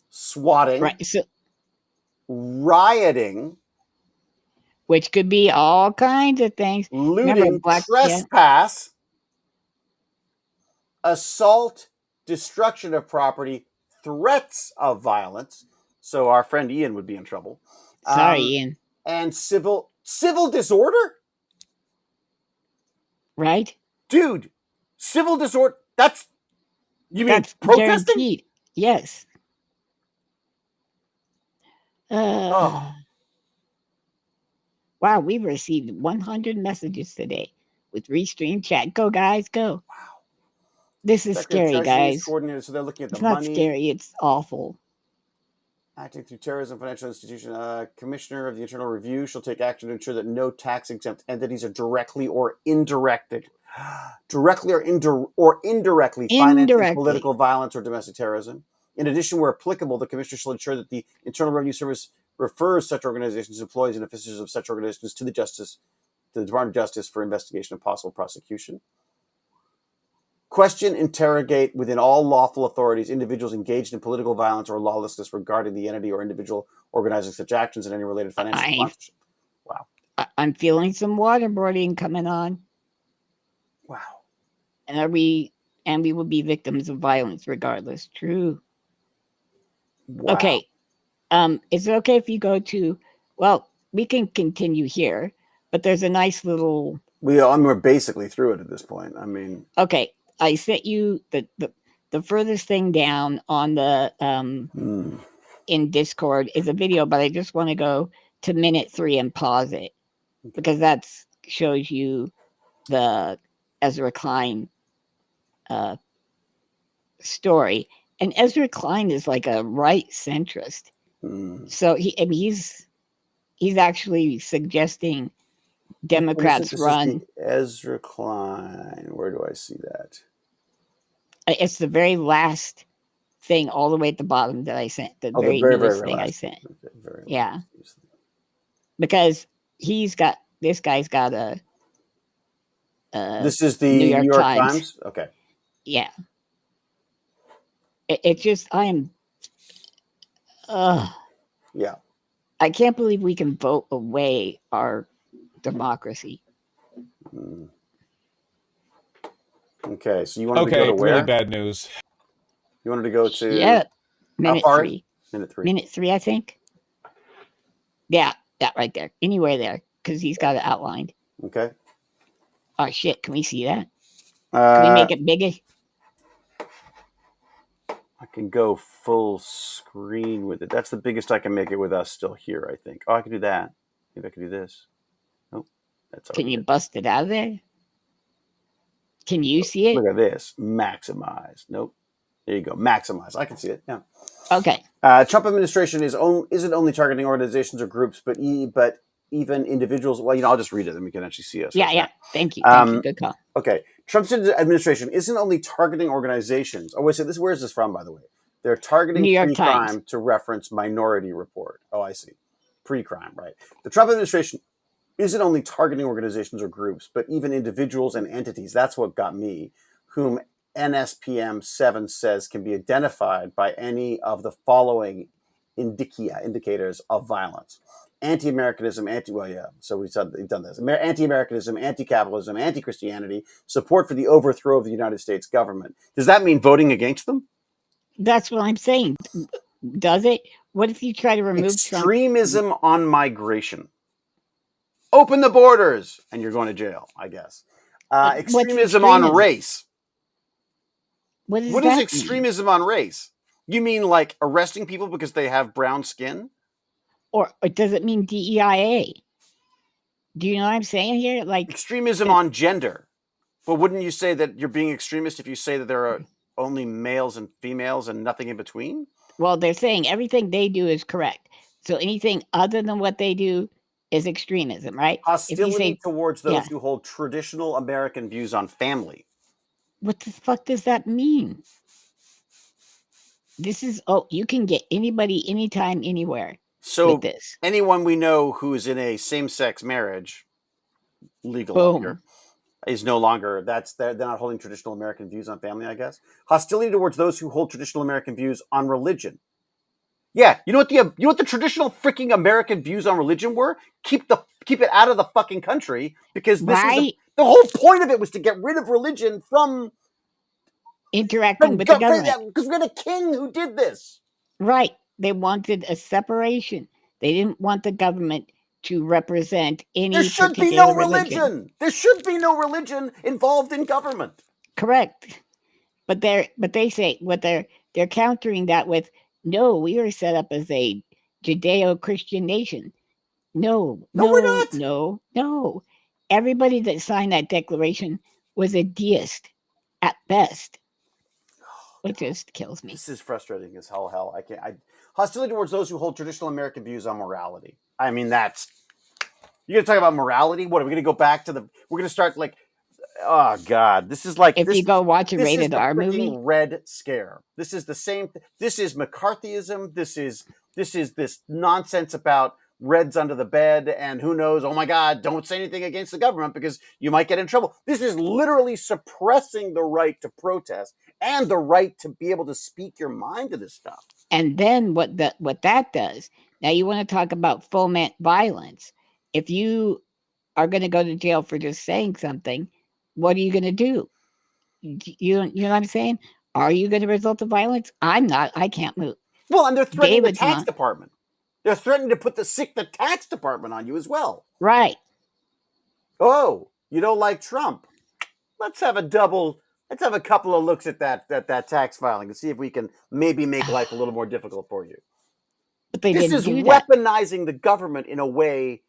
swatting, rioting, which could be all kinds of things, looting, trespass, assault, destruction of property, threats of violence. So our friend Ian would be in trouble. Sorry, Ian. And civil disorder? Right? Dude, civil disorder, that's protesting? Guaranteed. Yes. Wow, we've received 100 messages today with Restream chat. Go, guys, go. Wow. This is scary, guys. So they're looking at it's not money. Scary, it's awful. Acting through terrorism financial institution, Commissioner of the Internal Review shall take action to ensure that no tax-exempt entities are directly or indirectly financing political violence or domestic terrorism. In addition, where applicable, the Commissioner shall ensure that the Internal Revenue Service refers such organizations, employees, and officers of such organizations to the Department of Justice for investigation and possible prosecution. Question, interrogate within all lawful authorities individuals engaged in political violence or lawlessness regarding the entity or individual organizing such actions and any related financial sponsorship. Wow. I'm feeling some waterboarding coming on. Wow. And are we and we will be victims of violence regardless. True. Wow. Okay. Is it okay if you go to? Well, we can continue here, but there's a nice little. We're basically through it at this point. I mean, Okay, I sent you the furthest thing down on the in Discord is a video, but I just want to go to minute 3 and pause it because that shows you the Ezra Klein story. And Ezra Klein is like a right centrist. So he's actually suggesting Democrats run. Ezra Klein. Where do I see that? It's the very last thing, all the way at the bottom that I sent. The Oh, very newest thing I sent. Okay, yeah, because this guy's got a. This is the New York Times. Okay. Yeah. It's just I am. Yeah. I can't believe we can vote away our democracy. Okay, so you wanted to go to where? Really bad news. You wanted to go to minute 3. Minute 3. Minute 3, I think. Yeah, that right there. Anywhere there, because he's got it outlined. Okay. Oh shit! Can we see that? Can we make it bigger? I can go full screen with it. That's the biggest I can make it with us still here, I think. Oh, I can do that. Maybe I can do this. Nope. That's Can you bust it out of there? Can you see it? Look at this. Maximize. Nope. There you go. Maximize. I can see it. Yeah. Okay. Trump administration isn't only targeting organizations or groups, but even individuals. Well, I'll just read it, and we can actually see us. Yeah. Thank you. Thank you. Good call. Okay. Trump's administration isn't only targeting organizations. Oh, wait. So where is this from, by the way? They're targeting pre-crime to reference Minority Report. Oh, I see. Pre-crime, right? The Trump administration isn't only targeting organizations or groups, but even individuals and entities. That's what got me, whom NSPM 7 says can be identified by any of the following indicators of violence: anti-Americanism, so we've done this. Anti-Americanism, anti-capitalism, anti-Christianity, support for the overthrow of the United States government. Does that mean voting against them? That's what I'm saying. Does it? What if you try to remove extremism Trump? On migration? Open the borders, and you're going to jail, I guess. Extremism on race. What is extremism on race? You mean like arresting people because they have brown skin? Or does it mean DEIA? Do you know what I'm saying here? Like extremism on gender. Well, wouldn't you say that you're being extremist if you say that there are only males and females and nothing in between? Well, they're saying everything they do is correct. So anything other than what they do is extremism, right? Hostility towards those who hold traditional American views on family. What the fuck does that mean? This is, you can get anybody, anytime, anywhere. So with this. Anyone we know who is in a same-sex marriage, legal longer, is no longer, they're not holding traditional American views on family, I guess. Hostility towards those who hold traditional American views on religion. Yeah, you know what the traditional freaking American views on religion were? Keep it out of the fucking country, because this is the whole point of it was to get rid of religion from interacting with the government. Because we had a king who did this. Right. They wanted a separation. They didn't want the government to represent any There should be no religion. There should be no religion involved in government. Correct. But they say what they're countering that with, no, we are set up as a Judeo-Christian nation. No, we're not. No. Everybody that signed that declaration was a deist at best. It just kills me. This is frustrating as hell. I can't. Hostility towards those who hold traditional American views on morality. I mean, you're going to talk about morality? What, are we going to go back to we're going to start like, oh God, this is like. If you go watch a rated R movie. Red Scare. This is the same. This is McCarthyism. This is this nonsense about Reds under the bed and who knows, oh my God, don't say anything against the government because you might get in trouble. This is literally suppressing the right to protest and the right to be able to speak your mind to this stuff. And then what that does, now you want to talk about foment violence. If you are going to go to jail for just saying something, what are you going to do? You know what I'm saying? Are you going to result in violence? I'm not. I can't move. Well, and they're threatening David's the tax not. department. They're threatening to put the tax department on you as well. Right. Oh, you don't like Trump? Let's have a couple of looks at that tax filing and see if we can maybe make life a little more difficult for you. But they This didn't is do that. weaponizing the government in a way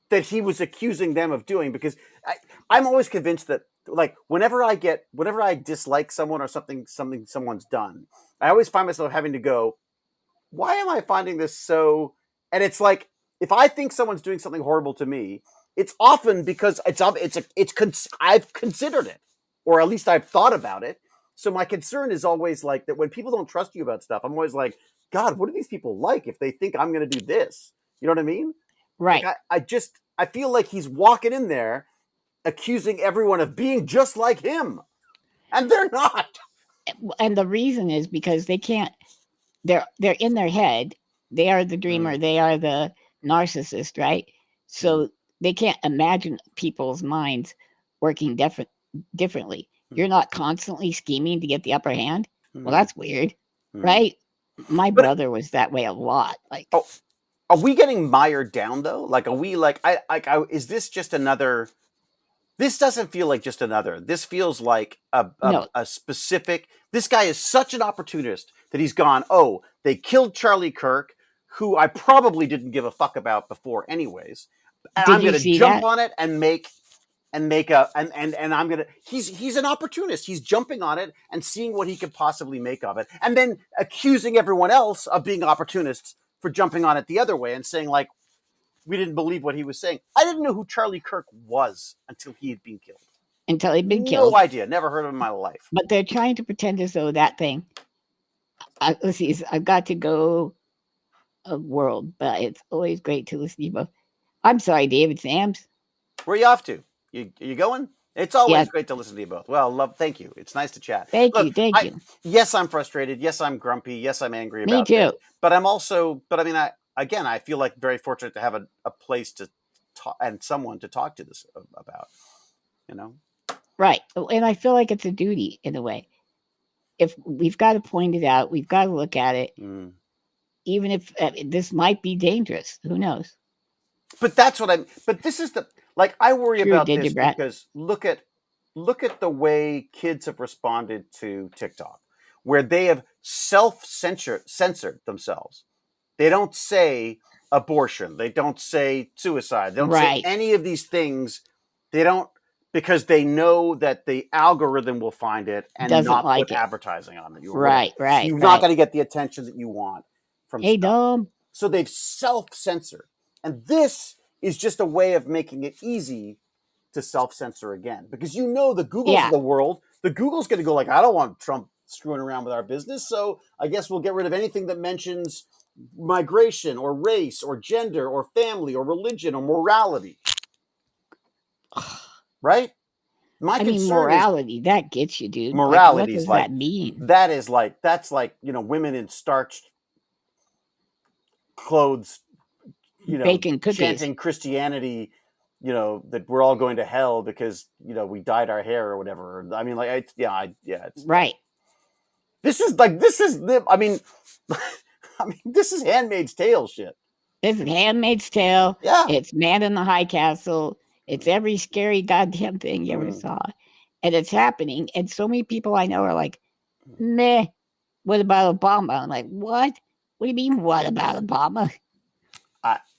that he was accusing them of doing, because I'm always convinced that, like, whenever I dislike someone or something someone's done, I always find myself having to go, why am I finding this so? And it's like, if I think someone's doing something horrible to me, it's often because I've considered it, or at least I've thought about it. So my concern is always like that when people don't trust you about stuff, I'm always like, God, what are these people like if they think I'm going to do this? You know what I mean? Right. Like I feel like he's walking in there accusing everyone of being just like him, and they're not. And the reason is because they can't. They're in their head. They are the dreamer. They are the narcissist, right? So they can't imagine people's minds working differently. You're not constantly scheming to get the upper hand. Well, that's weird, right? My brother was that way a lot. Like, are we getting mired down though? Like, are we like, is this just another? This doesn't feel like just another. This feels like no, a specific. This guy is such an opportunist that he's gone, oh, they killed Charlie Kirk, who I probably didn't give a fuck about before, anyways. And did I'm you going to see jump that? on it and make and I'm gonna. He's an opportunist. He's jumping on it and seeing what he could possibly make of it, and then accusing everyone else of being opportunists for jumping on it the other way and saying, like, we didn't believe what he was saying. I didn't know who Charlie Kirk was until he had been killed. Until he'd been killed. No idea. Never heard of him in my life. But they're trying to pretend as though that thing. Let's see. I've got to go a world, but it's always great to listen to you both. I'm sorry, David Sams. Where are you off to? You going? It's always great to listen to you both. Well, thank you. It's nice to chat. Thank Look, you. Yes, I'm frustrated. Yes, I'm grumpy. Yes, I'm angry Me about too. this. But I'm also, I mean, I feel like very fortunate to have a place to talk and someone to talk to this about, you know? Right. And I feel like it's a duty in a way. If we've got to point it out, we've got to look at it, even if this might be dangerous. Who knows? But that's what but this is I worry about this because look at the way kids have responded to TikTok, where they have censored themselves. They don't say abortion. They don't say suicide. They don't say any of these things. They don't, because they know that the algorithm will find it and not put advertising on it. Right. So you're not going to get the attention that you want from stuff. Dom. So they've self-censored. And this is just a way of making it easy to self-censor again. Because the Googles of the world, the Google's going to go like, I don't want Trump screwing around with our business, so I guess we'll get rid of anything that mentions migration or race or gender or family or religion or morality. Right? I mean, morality, that gets you, dude. Morality, what does that mean? That's like, women in starched clothes, baking cookies, chanting Christianity, that we're all going to hell because, we dyed our hair or whatever. I mean, like, it's right. This is Handmaid's Tale shit. This is Handmaid's Tale. Yeah. It's Man in the High Castle. It's every scary goddamn thing you ever saw. And it's happening. And so many people I know are like, meh, what about Obama? I'm like, what? What do you mean, what about Obama?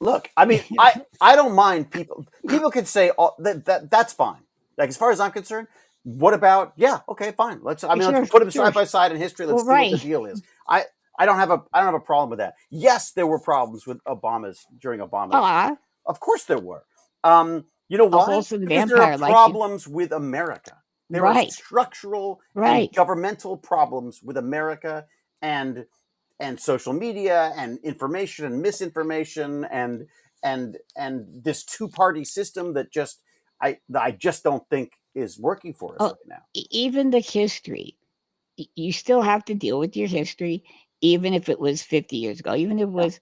Look, I mean, I don't mind people. People can say that's fine. Like, as far as I'm concerned, what about, okay, fine. Let's put them side by side in history. Let's see what the deal is. I don't have a problem with that. Yes, there were problems with during Obama. Of course there were. You know why? Because there are problems with America. There are structural and governmental problems with America and social media and information and misinformation and this two-party system that I just don't think is working for us right now. Even the history, you still have to deal with your history, even if it was 50 years ago, even if it was,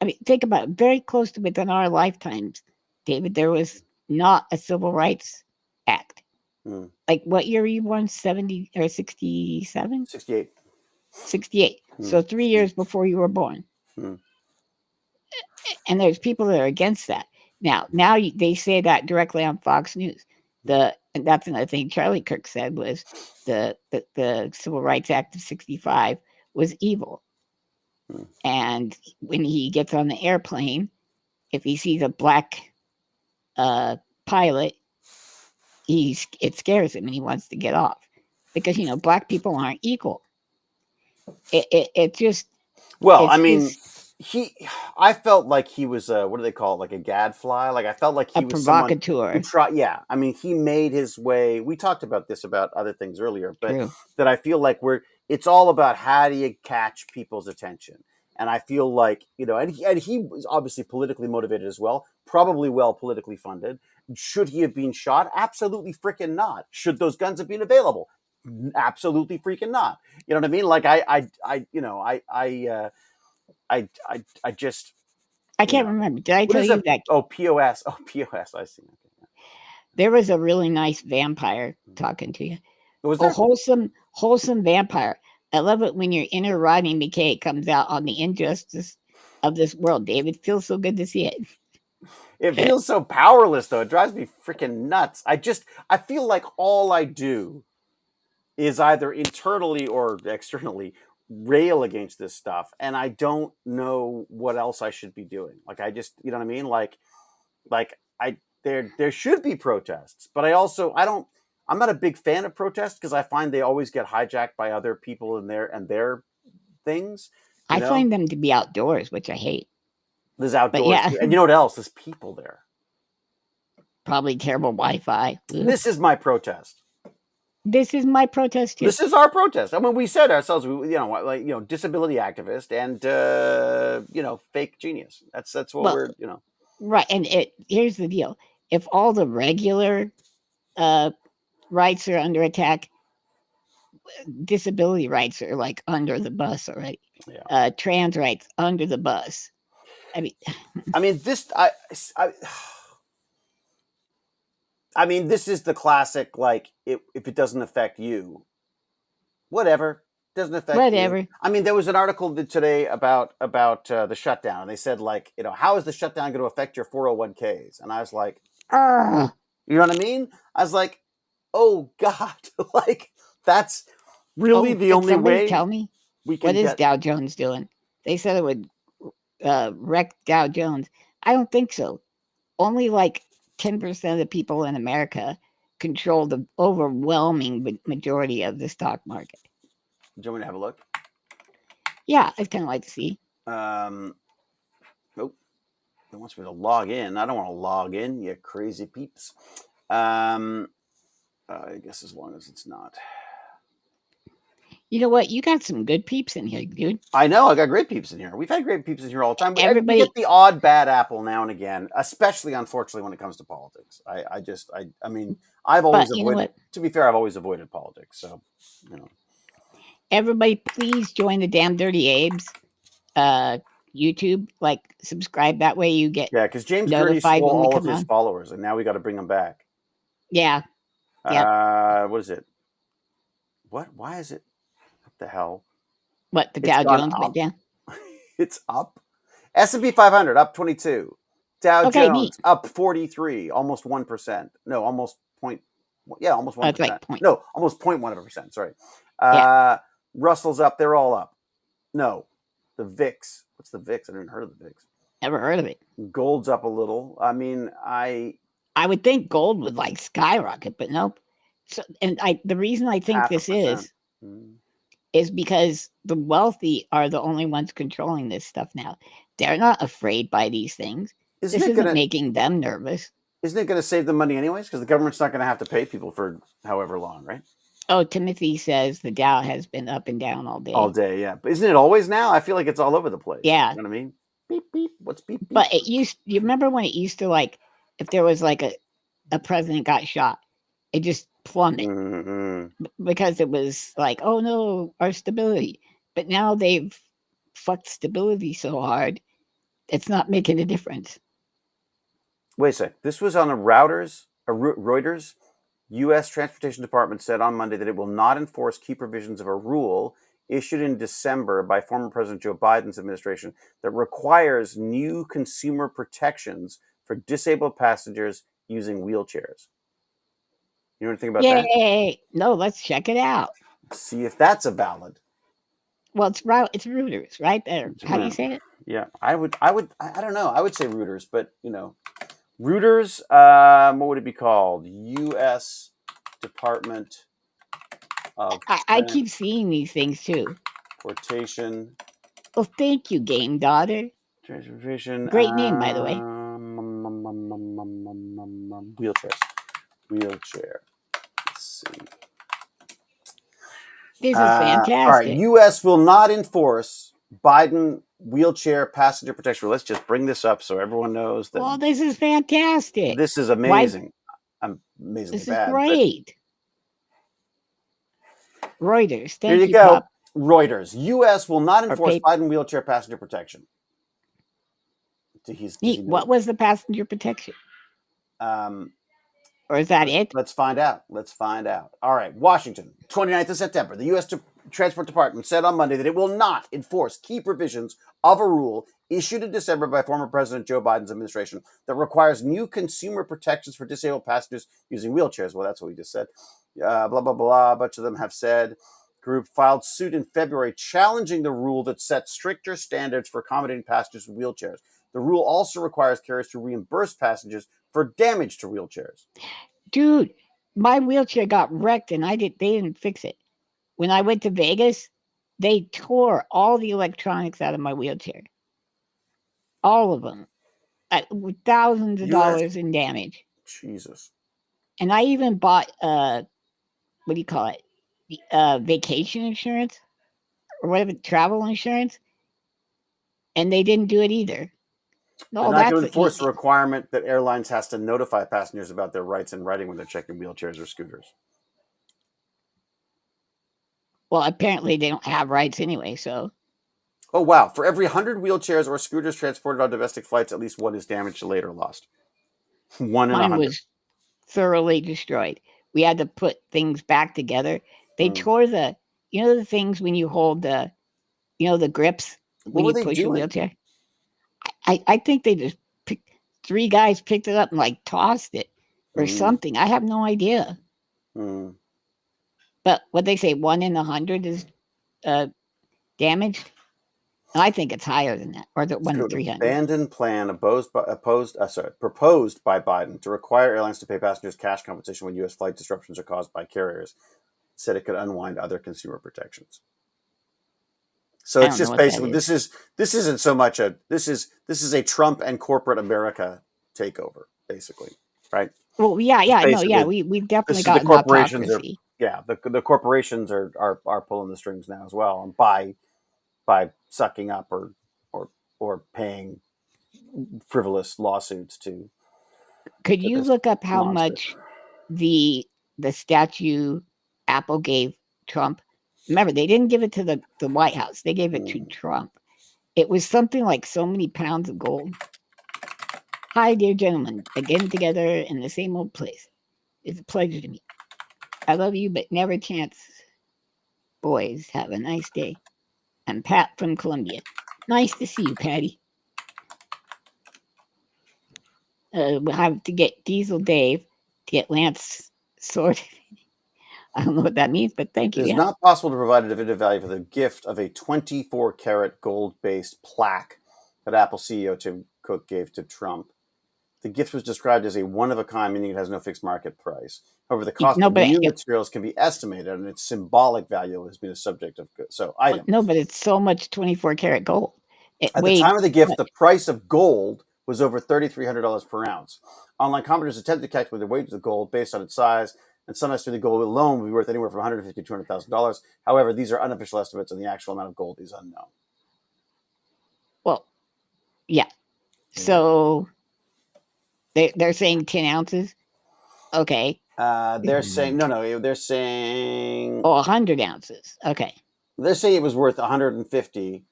I mean, think about it, very close to within our lifetimes, David, there was not a Civil Rights Act. Mm. Like, what year were you born? 70 or 67? 68. 68. So 3 years before you were born. Mm. And there's people that are against that. Now they say that directly on Fox News. And that's another thing Charlie Kirk said was the Civil Rights Act of 65 was evil. Mm. And when he gets on the airplane, if he sees a black pilot, it scares him and he wants to get off because black people aren't equal. It just Well, I it's mean, just I felt like he was what do they call it, like a gadfly. Like I felt like a he was someone who provocateur. tried. Yeah, I mean, he made his way. We talked about this about other things earlier, but True. that I feel like it's all about how do you catch people's attention. And I feel like and he was obviously politically motivated as well, probably well politically funded. Should he have been shot? Absolutely freaking not. Should those guns have been available? Absolutely freaking not. You know what I mean? Like I just I can't remember. Did I what tell is you a that POS? Oh, POS. I see. Okay. there was a really nice vampire talking to you? Was A there? wholesome vampire. I love it when your inner Rodney McKay comes out on the injustice of this world, David. Feels so good to see it. It feels so powerless, though. It drives me freaking nuts. I feel like all I do is either internally or externally rail against this stuff, and I don't know what else I should be doing. Like I just, you know what I mean? Like there should be protests, but I don't. I'm not a big fan of protests because I find they always get hijacked by other people and their things. I find them to be outdoors, which I hate. There's outdoors, yeah, and you know what else? There's people there. probably terrible Wi-Fi. This is my protest. This is my protest too. This is our protest. I mean, we said ourselves, disability activist and fake genius. That's what we're. Right, and here's the deal: if all the regular rights are under attack, disability rights are like under the bus already. Yeah. Trans rights under the bus. This is the classic. Like, if it doesn't affect you, whatever. Doesn't affect you. I mean, there was an article today about the shutdown, and they said how is the shutdown going to affect your 401ks? And I was like, you know what I mean? I was like, oh God, like that's really the only way. Tell me, what is Dow Jones doing? They said it would wreck Dow Jones. I don't think so. Only like 10% of the people in America control the overwhelming majority of the stock market. Do you want me to have a look? Yeah, I'd kind of like to see. Oh, it wants me to log in. I don't want to log in, you crazy peeps. I guess as long as it's not. You know what? You got some good peeps in here, dude. I know. I got great peeps in here. We've had great peeps in here all the time. But everybody get the odd bad apple now and again, especially, unfortunately, when it comes to politics. I mean, I've always avoided. To be fair, I've always avoided politics. So, Everybody, please join the Damn Dirty Abes YouTube. Like, subscribe. That way you get because James Gertie stole all of his followers, and now we got to bring them back. Yeah. What is it? What? Why is it? What the hell? What, the Dow Jones went down? It's up. S&P 500 up 22. Dow Jones up 43, almost 1%. No, almost point. Yeah, almost 1%. Like no, almost 0.1%. Sorry. Russell's up. They're all up. No, the VIX. What's the VIX? I haven't even heard of the VIX. Never heard of it. Gold's up a little. I mean, I would think gold would like skyrocket, but nope. So, and the reason I think this is because the wealthy are the only ones controlling this stuff now. They're not afraid by these things. This isn't making them nervous. Isn't it going to save them money anyways? Because the government's not going to have to pay people for however long, right? Oh, Timothy says the Dow has been up and down all day. All day, yeah. But isn't it always now? I feel like it's all over the place. Yeah. You know what I mean? Beep, beep. What's beep, beep? But you remember when it used to, like, if there was like a president got shot, it just plummeted because it was like, oh no, our stability. But now they've fucked stability so hard, it's not making a difference. Wait a sec. This was on Reuters. U.S. Transportation Department said on Monday that it will not enforce key provisions of a rule issued in December by former President Joe Biden's administration that requires new consumer protections for disabled passengers using wheelchairs. You know anything about that? Yay! No, let's check it out. See if that's a valid. Well, it's Reuters, right there. How do you say it? Yeah, I don't know. I would say Reuters, but Reuters. What would it be called? U.S. Department of I keep seeing these things too. Transportation. Well, thank you, Game Daughter. Transportation. Great name, by the way. Wheelchairs. Wheelchair. Let's see. This is fantastic. All right. U.S. will not enforce Biden wheelchair passenger protection. Let's just bring this up so everyone knows that. Well, this is fantastic. This is amazing. I'm amazingly this bad. Is great. Reuters. Thank Here you go. Pop. Reuters. U.S. will not enforce Biden wheelchair passenger protection. What was the passenger protection? Or is that it? Let's find out. All right. Washington, 29th of September. The U.S. Transport Department said on Monday that it will not enforce key provisions of a rule issued in December by former President Joe Biden's administration that requires new consumer protections for disabled passengers using wheelchairs. Well, that's what we just said. Blah, blah, blah. A bunch of them have said. Group filed suit in February challenging the rule that sets stricter standards for accommodating passengers with wheelchairs. The rule also requires carriers to reimburse passengers for damage to wheelchairs. Dude, my wheelchair got wrecked and they didn't fix it. When I went to Vegas, they tore all the electronics out of my wheelchair. All of them. With thousands of dollars in damage. Jesus. And I even bought, what do you call it? Vacation insurance or whatever, travel insurance. And they didn't do it either. No, not to enforce a requirement that airlines has to notify passengers about their rights in writing when they're checking wheelchairs or scooters. Well, apparently they don't have rights anyway, so. Oh, wow. For every 100 wheelchairs or scooters transported on domestic flights, at least one is damaged, delayed, or lost. 1 in 100. Mine was thoroughly destroyed. We had to put things back together. They tore the things when you hold the grips when you push your wheelchair. I think they just three guys picked it up and tossed it or something. I have no idea. But what they say, 1 in 100 is damaged. I think it's higher than that, or the 1 in 300. Abandoned plan proposed by Biden to require airlines to pay passengers cash compensation when U.S. flight disruptions are caused by carriers. Said it could unwind other consumer protections. So it's just basically this isn't so much this is a Trump and corporate America takeover, basically, right? Well, we've definitely got the corporations. The corporations are pulling the strings now as well, and by sucking up or paying frivolous lawsuits to. Could you look up how much the statue Apple gave Trump? Remember, they didn't give it to the White House. They gave it to Trump. It was something like so many pounds of gold. Hi, dear gentlemen. Again together in the same old place. It's a pleasure to meet. I love you, but never chance. Boys, have a nice day. I'm Pat from Columbia. Nice to see you, Patty. We'll have to get Diesel Dave to get Lance sorted. I don't know what that means, but thank you. It is not possible to provide a definitive value for the gift of a 24-karat gold-based plaque that Apple CEO Tim Cook gave to Trump. The gift was described as a one-of-a-kind, meaning it has no fixed market price. However, the cost of new materials can be estimated, and its symbolic value has been a subject of items. No, but it's so much 24-karat gold. At the time of the gift, the price of gold was over $3,300 per ounce. Online commenters attempted to calculate the weight of the gold based on its size, and some estimate the gold alone would be worth anywhere from $150,000 to $200,000. However, these are unofficial estimates, and the actual amount of gold is unknown. Well, yeah. So they're saying 10 ounces. Okay. They're saying no. They're saying 100 ounces. Okay. They're saying it was worth 150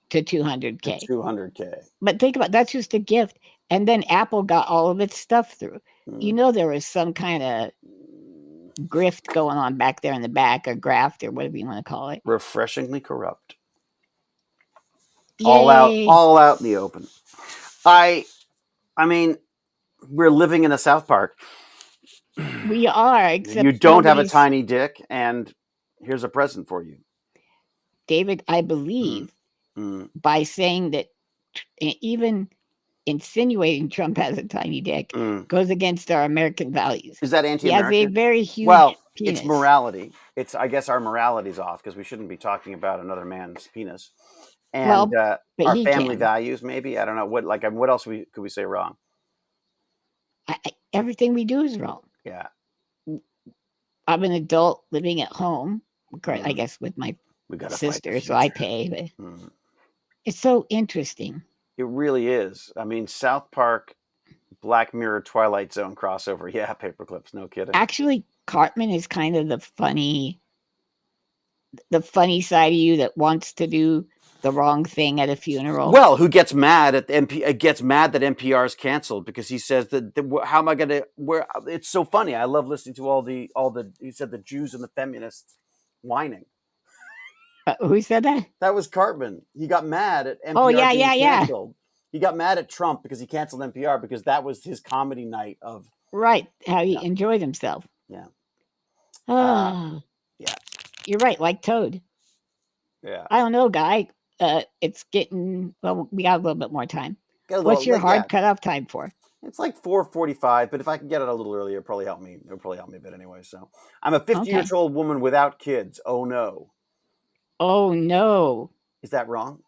to 200K. To 200K. But think about that's just a gift, and then Apple got all of its stuff through. There was some kind of grift going on back there in the back, or graft, or whatever you want to call it. Refreshingly corrupt. Yay. All out in the open. I mean, we're living in a South Park. We are, except you don't have a tiny dick, and here's a present for you. David, I believe by saying that, even insinuating Trump has a tiny dick goes against our American values. Is that anti-American? He has a very huge penis. It's morality. I guess our morality's off because we shouldn't be talking about another man's penis. And our family values, maybe. I don't know. What else could we say wrong? Everything we do is wrong. Yeah. I'm an adult living at home, I guess, with my sister, so I pay. But it's so interesting. It really is. I mean, South Park, Black Mirror, Twilight Zone crossover. Yeah, paperclips. No kidding. Actually, Cartman is kind of the funny side of you that wants to do the wrong thing at a funeral. Well, who gets mad at gets mad that NPR is canceled because he says that how am I going to? It's so funny. I love listening to all the. He said the Jews and the feminists whining. Who said that? That was Cartman. He got mad at NPR. Oh yeah. He got mad at Trump because he canceled NPR because that was his comedy night of. Right, how he enjoyed himself. Yeah. Yeah. You're right, like Toad. Yeah. I don't know, Guy. It's getting, we got a little bit more time. What's your hard cutoff time for? It's like 4:45, but if I can get it a little earlier, it'll probably help me. It'll probably help me a bit anyway. So I'm a 50-year-old woman without kids. Oh no. Oh no. Is that wrong?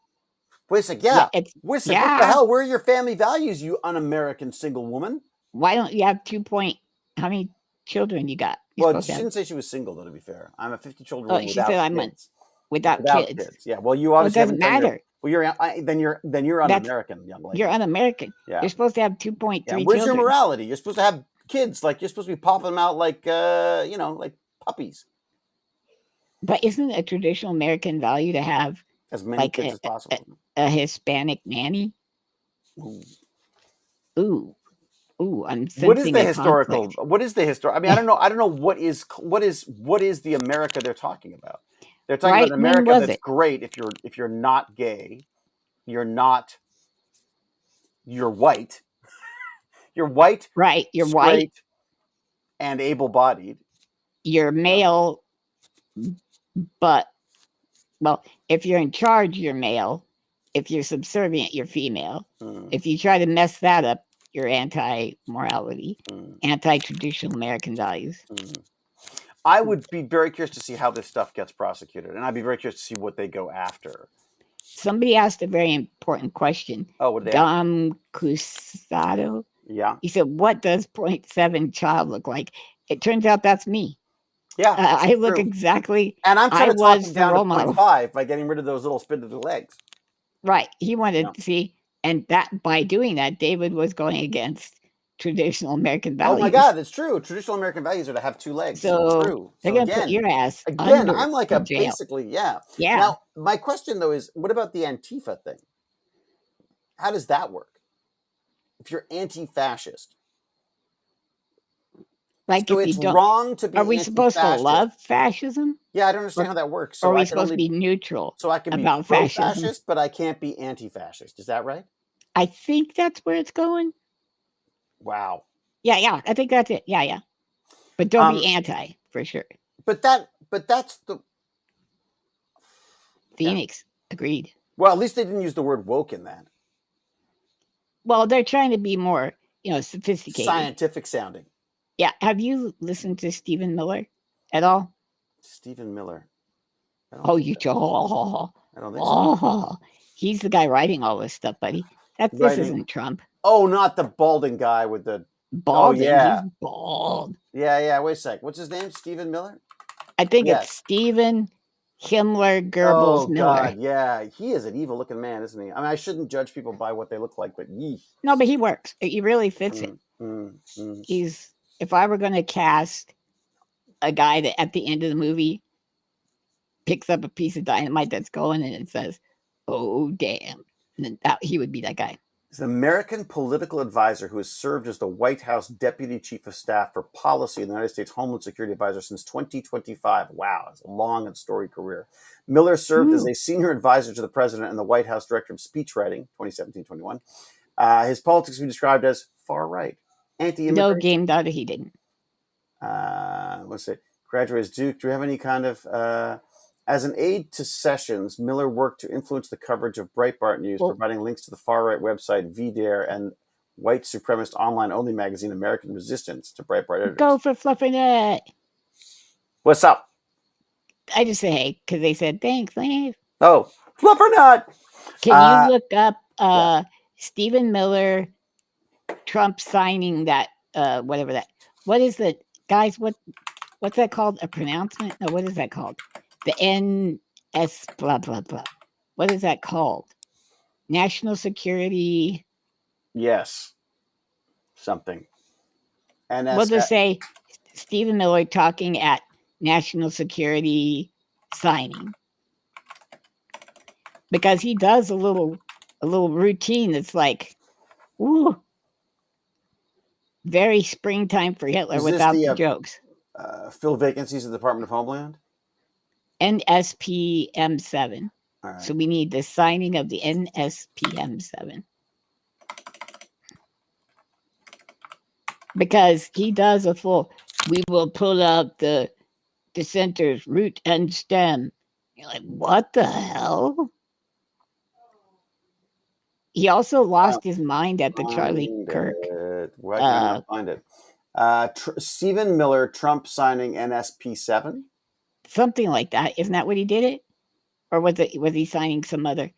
Wait a sec. Yeah. Wait a sec. What the hell? Where are your family values, you un-American single woman? Why don't you have how many children you got? Well, she didn't say she was single, though, to be fair. I'm a 50-year-old woman without kids. Without kids. Yeah. Well, you obviously it doesn't matter. Then you're un-American, young lady. You're un-American. Yeah. You're supposed to have 2.3 children. Where's your morality? You're supposed to have kids. Like you're supposed to be popping them out like like puppies. But isn't it a traditional American value to have as many kids as possible? A Hispanic nanny? Ooh. I'm sensing what is the historical? Conflict. What is the historical? I mean, I don't know what is the America they're talking about. They're talking about an America that's great if you're not gay, you're white. You're white. Right, you're straight, white and able-bodied. You're male, but if you're in charge, you're male. If you're subservient, you're female. If you try to mess that up, you're anti-morality, anti-traditional American values. I would be very curious to see how this stuff gets prosecuted, and I'd be very curious to see what they go after. Somebody asked a very important question. Oh, what did they Dom Cusado. Yeah. He said, "What does 0.7 child look like?" It turns out that's me. Yeah, I look exactly. And I'm trying to talk him down to 0.5 by getting rid of those little spindly legs. Right. He wanted to see, and that by doing that, David was going against traditional American values. Oh my God, it's true. Traditional American values are to have 2 legs. So it's true. They're going to put your ass again. I'm like a jail. Basically, yeah. Now, my question though is, what about the Antifa thing? How does that work? If you're anti-fascist, like so if it's you don't, wrong to be. Are we supposed to love fascism? Yeah, I don't understand how that works. So are we supposed to be neutral? So I can be pro-fascist, but I can't be anti-fascist. Is that right? I think that's where it's going. Wow. Yeah. I think that's it. Yeah. But don't be anti for sure. But that's the Phoenix agreed. Well, at least they didn't use the word woke in that. Well, they're trying to be more, sophisticated, scientific sounding. Yeah. Have you listened to Stephen Miller at all? Stephen Miller. I don't think so. He's the guy writing all this stuff, buddy. This isn't Trump. Oh, not the balding guy with the balding. Oh, yeah. He's bald. Yeah. Wait a sec. What's his name? Stephen Miller? I think it's Stephen Himmler Goebbels Miller. God, yeah. He is an evil looking man, isn't he? I mean, I shouldn't judge people by what they look like, but No, but he works. He really fits it. He's, if I were going to cast a guy that at the end of the movie picks up a piece of dynamite that's going and it says, "Oh, damn." And then he would be that guy. He's an American political advisor who has served as the White House Deputy Chief of Staff for Policy and the United States Homeland Security Advisor since 2025. Wow, it's a long and storied career. Miller served as a senior advisor to the president and the White House Director of Speechwriting, 2017-21. His politics can be described as far right, anti-immigration. No, game daughter, he didn't. Let's see. Graduates Duke. Do we have any kind of... as an aide to Sessions, Miller worked to influence the coverage of Breitbart News, providing links to the far-right website VDare and white supremacist online-only magazine American Resistance to Breitbart editors. Go for Fluffernut. What's up? I just say hey because they said thanks, Lance. Oh, Fluffernut. Can you look up Stephen Miller, Trump signing that whatever that? What is the guys? What's that called? A pronouncement? No, what is that called? The NS blah blah blah. What is that called? National Security. Yes. Something. NS. We'll just say Stephen Miller talking at National Security signing. Because he does a little routine that's like, ooh, very springtime for Hitler without the jokes. Fill vacancies in the Department of Homeland? NSPM7. Right. So we need the signing of the NSPM7. Because he does a full, we will pull out the dissenters, root and stem. You're like, what the hell? He also lost his mind at the Charlie Kirk. Why can I not find it? Stephen Miller, Trump signing NSP7? Something like that. Isn't that what he did it? Or was he signing some other?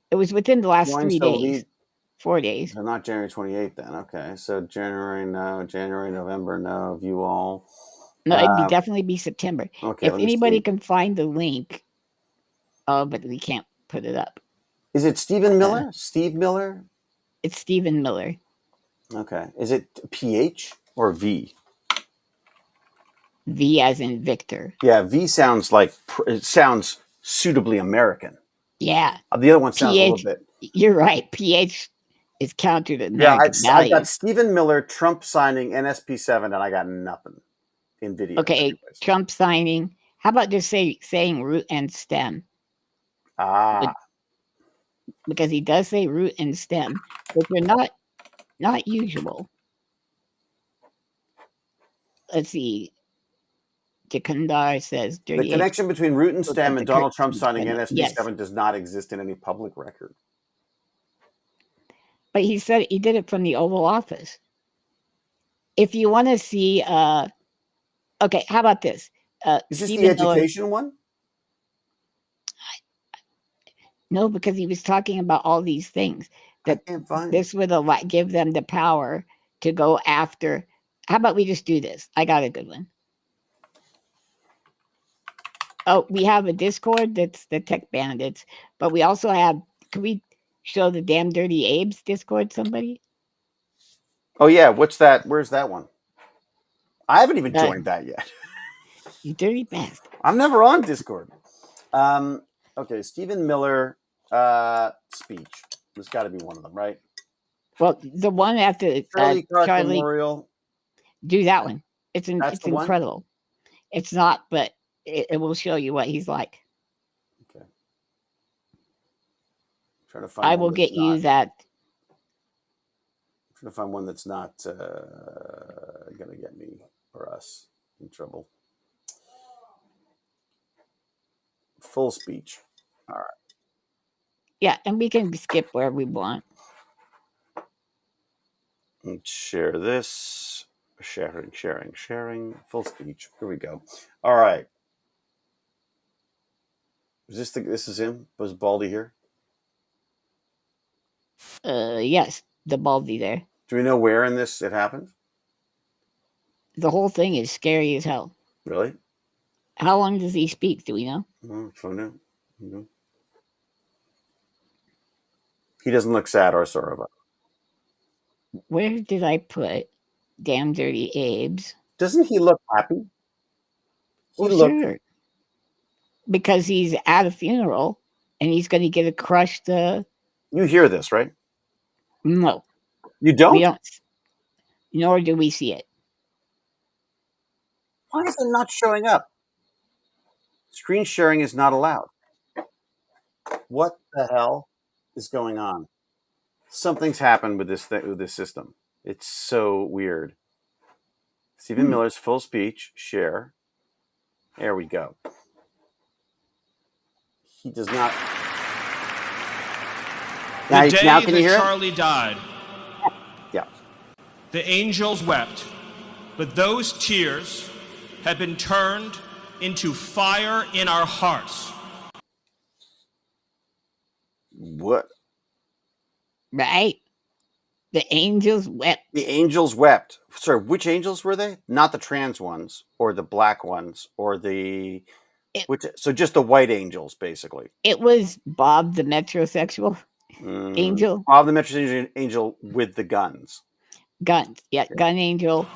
It was within the last 3 days. 4 days. So not January 28th then. Okay. So January, no. January, November, no. View all. No, it'd definitely be September. Okay, if anybody can find the link. Oh, but we can't put it up. Is it Stephen Miller? Steve Miller? It's Stephen Miller. Okay. Is it PH or V? V as in Victor. Yeah, V sounds like it sounds suitably American. Yeah. The other one sounds a little bit. You're right. PH is counter to American values. I got Stephen Miller, Trump signing NSP7, and I got nothing in video. Okay, anyways. Trump signing. How about just saying root and stem? Because he does say root and stem, which are not usual. Let's see. Jakandar says the connection between root and stem and Donald Trump signing NSP7 does not exist in any public record. But he said he did it from the Oval Office. If you want to see, okay, how about this? Is this the education one? No, because he was talking about all these things that this would give them the power to go after. How about we just do this? I got a good one. Oh, we have a Discord that's the Tech Bandits, but we also have. Can we show the Damn Dirty Abe's Discord? Somebody? Oh yeah, what's that? Where's that one? I haven't even joined that yet. You dirty bastard! I'm never on Discord. Okay, Stephen Miller speech. There's got to be one of them, right? Well, the one after Charlie Memorial. Do that one. It's incredible. One? It's not, but it will show you what he's like. Okay. I'm trying to find. I will get you that. I'm trying to find one that's not gonna get me or us in trouble. Full speech. All right. Yeah, and we can skip where we want. Let's share this. Sharing. Full speech. Here we go. All right. Is this is him? Was Baldy here? Yes, the Baldy there. Do we know where in this it happened? The whole thing is scary as hell. Really? How long does he speak? Do we know? He doesn't look sad or sorry about it. Where did I put Damn Dirty Abe's? Doesn't he look happy? Sure. Because he's at a funeral and he's going to get a crushed. You hear this, right? No, You don't? we don't. Nor do we see it. Why is it not showing up? Screen sharing is not allowed. What the hell is going on? Something's happened with this system. It's so weird. Stephen Miller's full speech, share. There we go. He does not. The day now can you that hear Charlie died, Yeah. the angels wept, but those tears have been turned into fire in our hearts. What? Right? The angels wept. The angels wept. Sorry, which angels were they? Not the trans ones, or the black ones, or the so just the white angels, basically. It was Bob the metrosexual angel. Bob the metrosexual angel with the guns. Guns. Yeah, gun angel.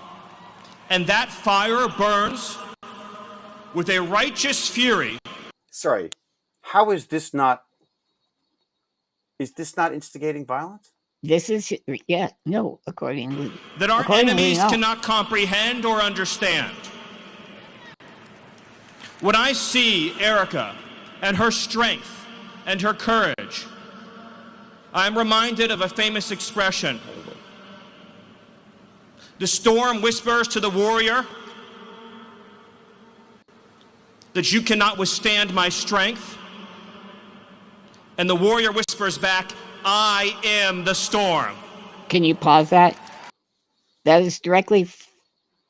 And that fire burns with a righteous fury. Sorry, how is this not? Is this not instigating violence? This is no, accordingly. That our enemies cannot comprehend or understand. When I see Erica and her strength and her courage, I'm reminded of a famous expression. The storm whispers to the warrior that you cannot withstand my strength. And the warrior whispers back, I am the storm. Can you pause that? That is directly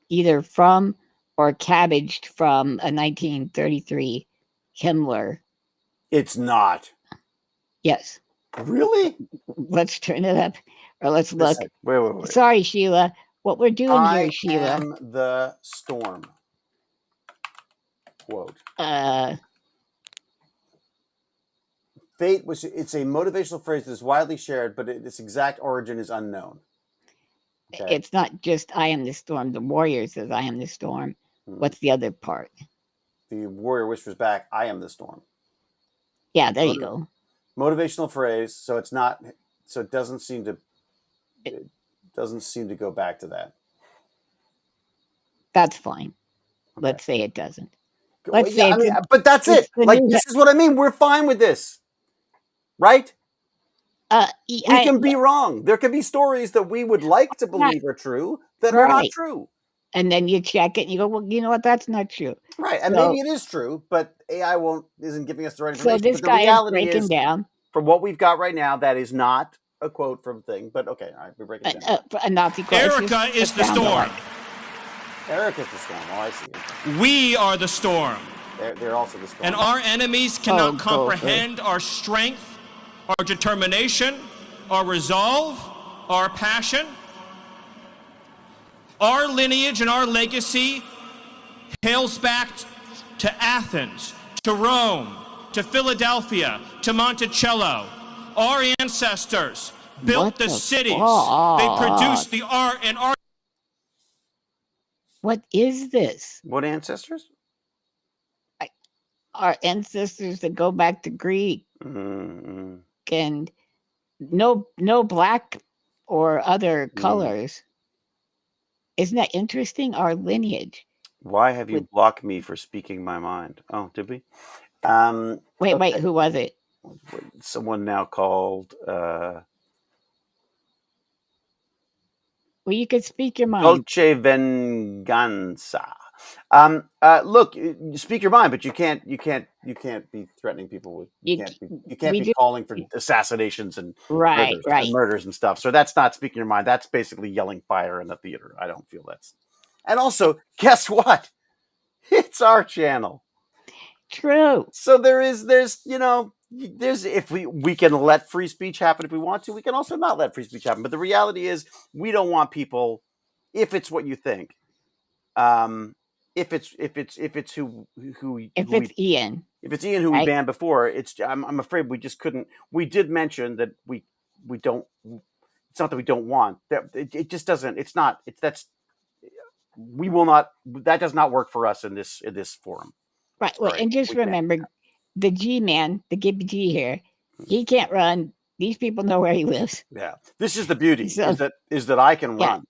either from or cabbaged from a 1933 Himmler. It's not. Yes. Really? Let's turn it up, or let's look. Wait. Sorry, Sheila. What we're doing here, Sheila. I am the storm. Quote. Fate it's a motivational phrase that is widely shared, but its exact origin is unknown. Okay. It's not just I am the storm. The warrior says I am the storm. What's the other part? The warrior whispers back, I am the storm. Yeah, there you go. Motivational phrase, so it's not so it doesn't seem to go back to that. That's fine. Okay. Let's say it doesn't. Let's say but that's it. Like this is what I mean. We're fine with this. Right? We can be wrong. There can be stories that we would like to believe are true that are not true. And then you check it and you go, well, you know what? That's not true. Right. And maybe it is true, but AI isn't giving us the right information. So this guy is breaking down. From what we've got right now, that is not a quote from thing, but okay, all right, we're breaking it down. A Nazi quote. Erica is the storm. Erica is the storm. Oh, I see. We are the storm. They're also the storm. And our enemies cannot comprehend our strength, our determination, our resolve, our passion. Our lineage and our legacy hails back to Athens, to Rome, to Philadelphia, to Monticello. Our ancestors built the cities. They produced the art and art. What is this? What ancestors? Our ancestors that go back to Greek. Mm-hmm. And no black or other colors. Isn't that interesting? Our lineage. Why have you blocked me for speaking my mind? Oh, did we? Wait, who was it? Someone now called. Well, you could speak your mind. Dolce Venganza. Look, you speak your mind, but you can't be threatening people with. You can't be calling for assassinations and murders and stuff. So that's not speaking your mind. That's basically yelling fire in the theater. I don't feel that's. And also, guess what? It's our channel. True. So there's if we can let free speech happen if we want to. We can also not let free speech happen. But the reality is, we don't want people. If it's what you think. If it's Ian. If it's Ian who we banned before, I'm afraid we just couldn't. We did mention that we don't. It's not that we don't want that. It just doesn't. It's not. We will not. That does not work for us in this forum. Right. Well, and just remember, the G-man, the Gibby G here, he can't run These people know where he lives. Yeah. This is the beauty So- is that I can Yeah. run.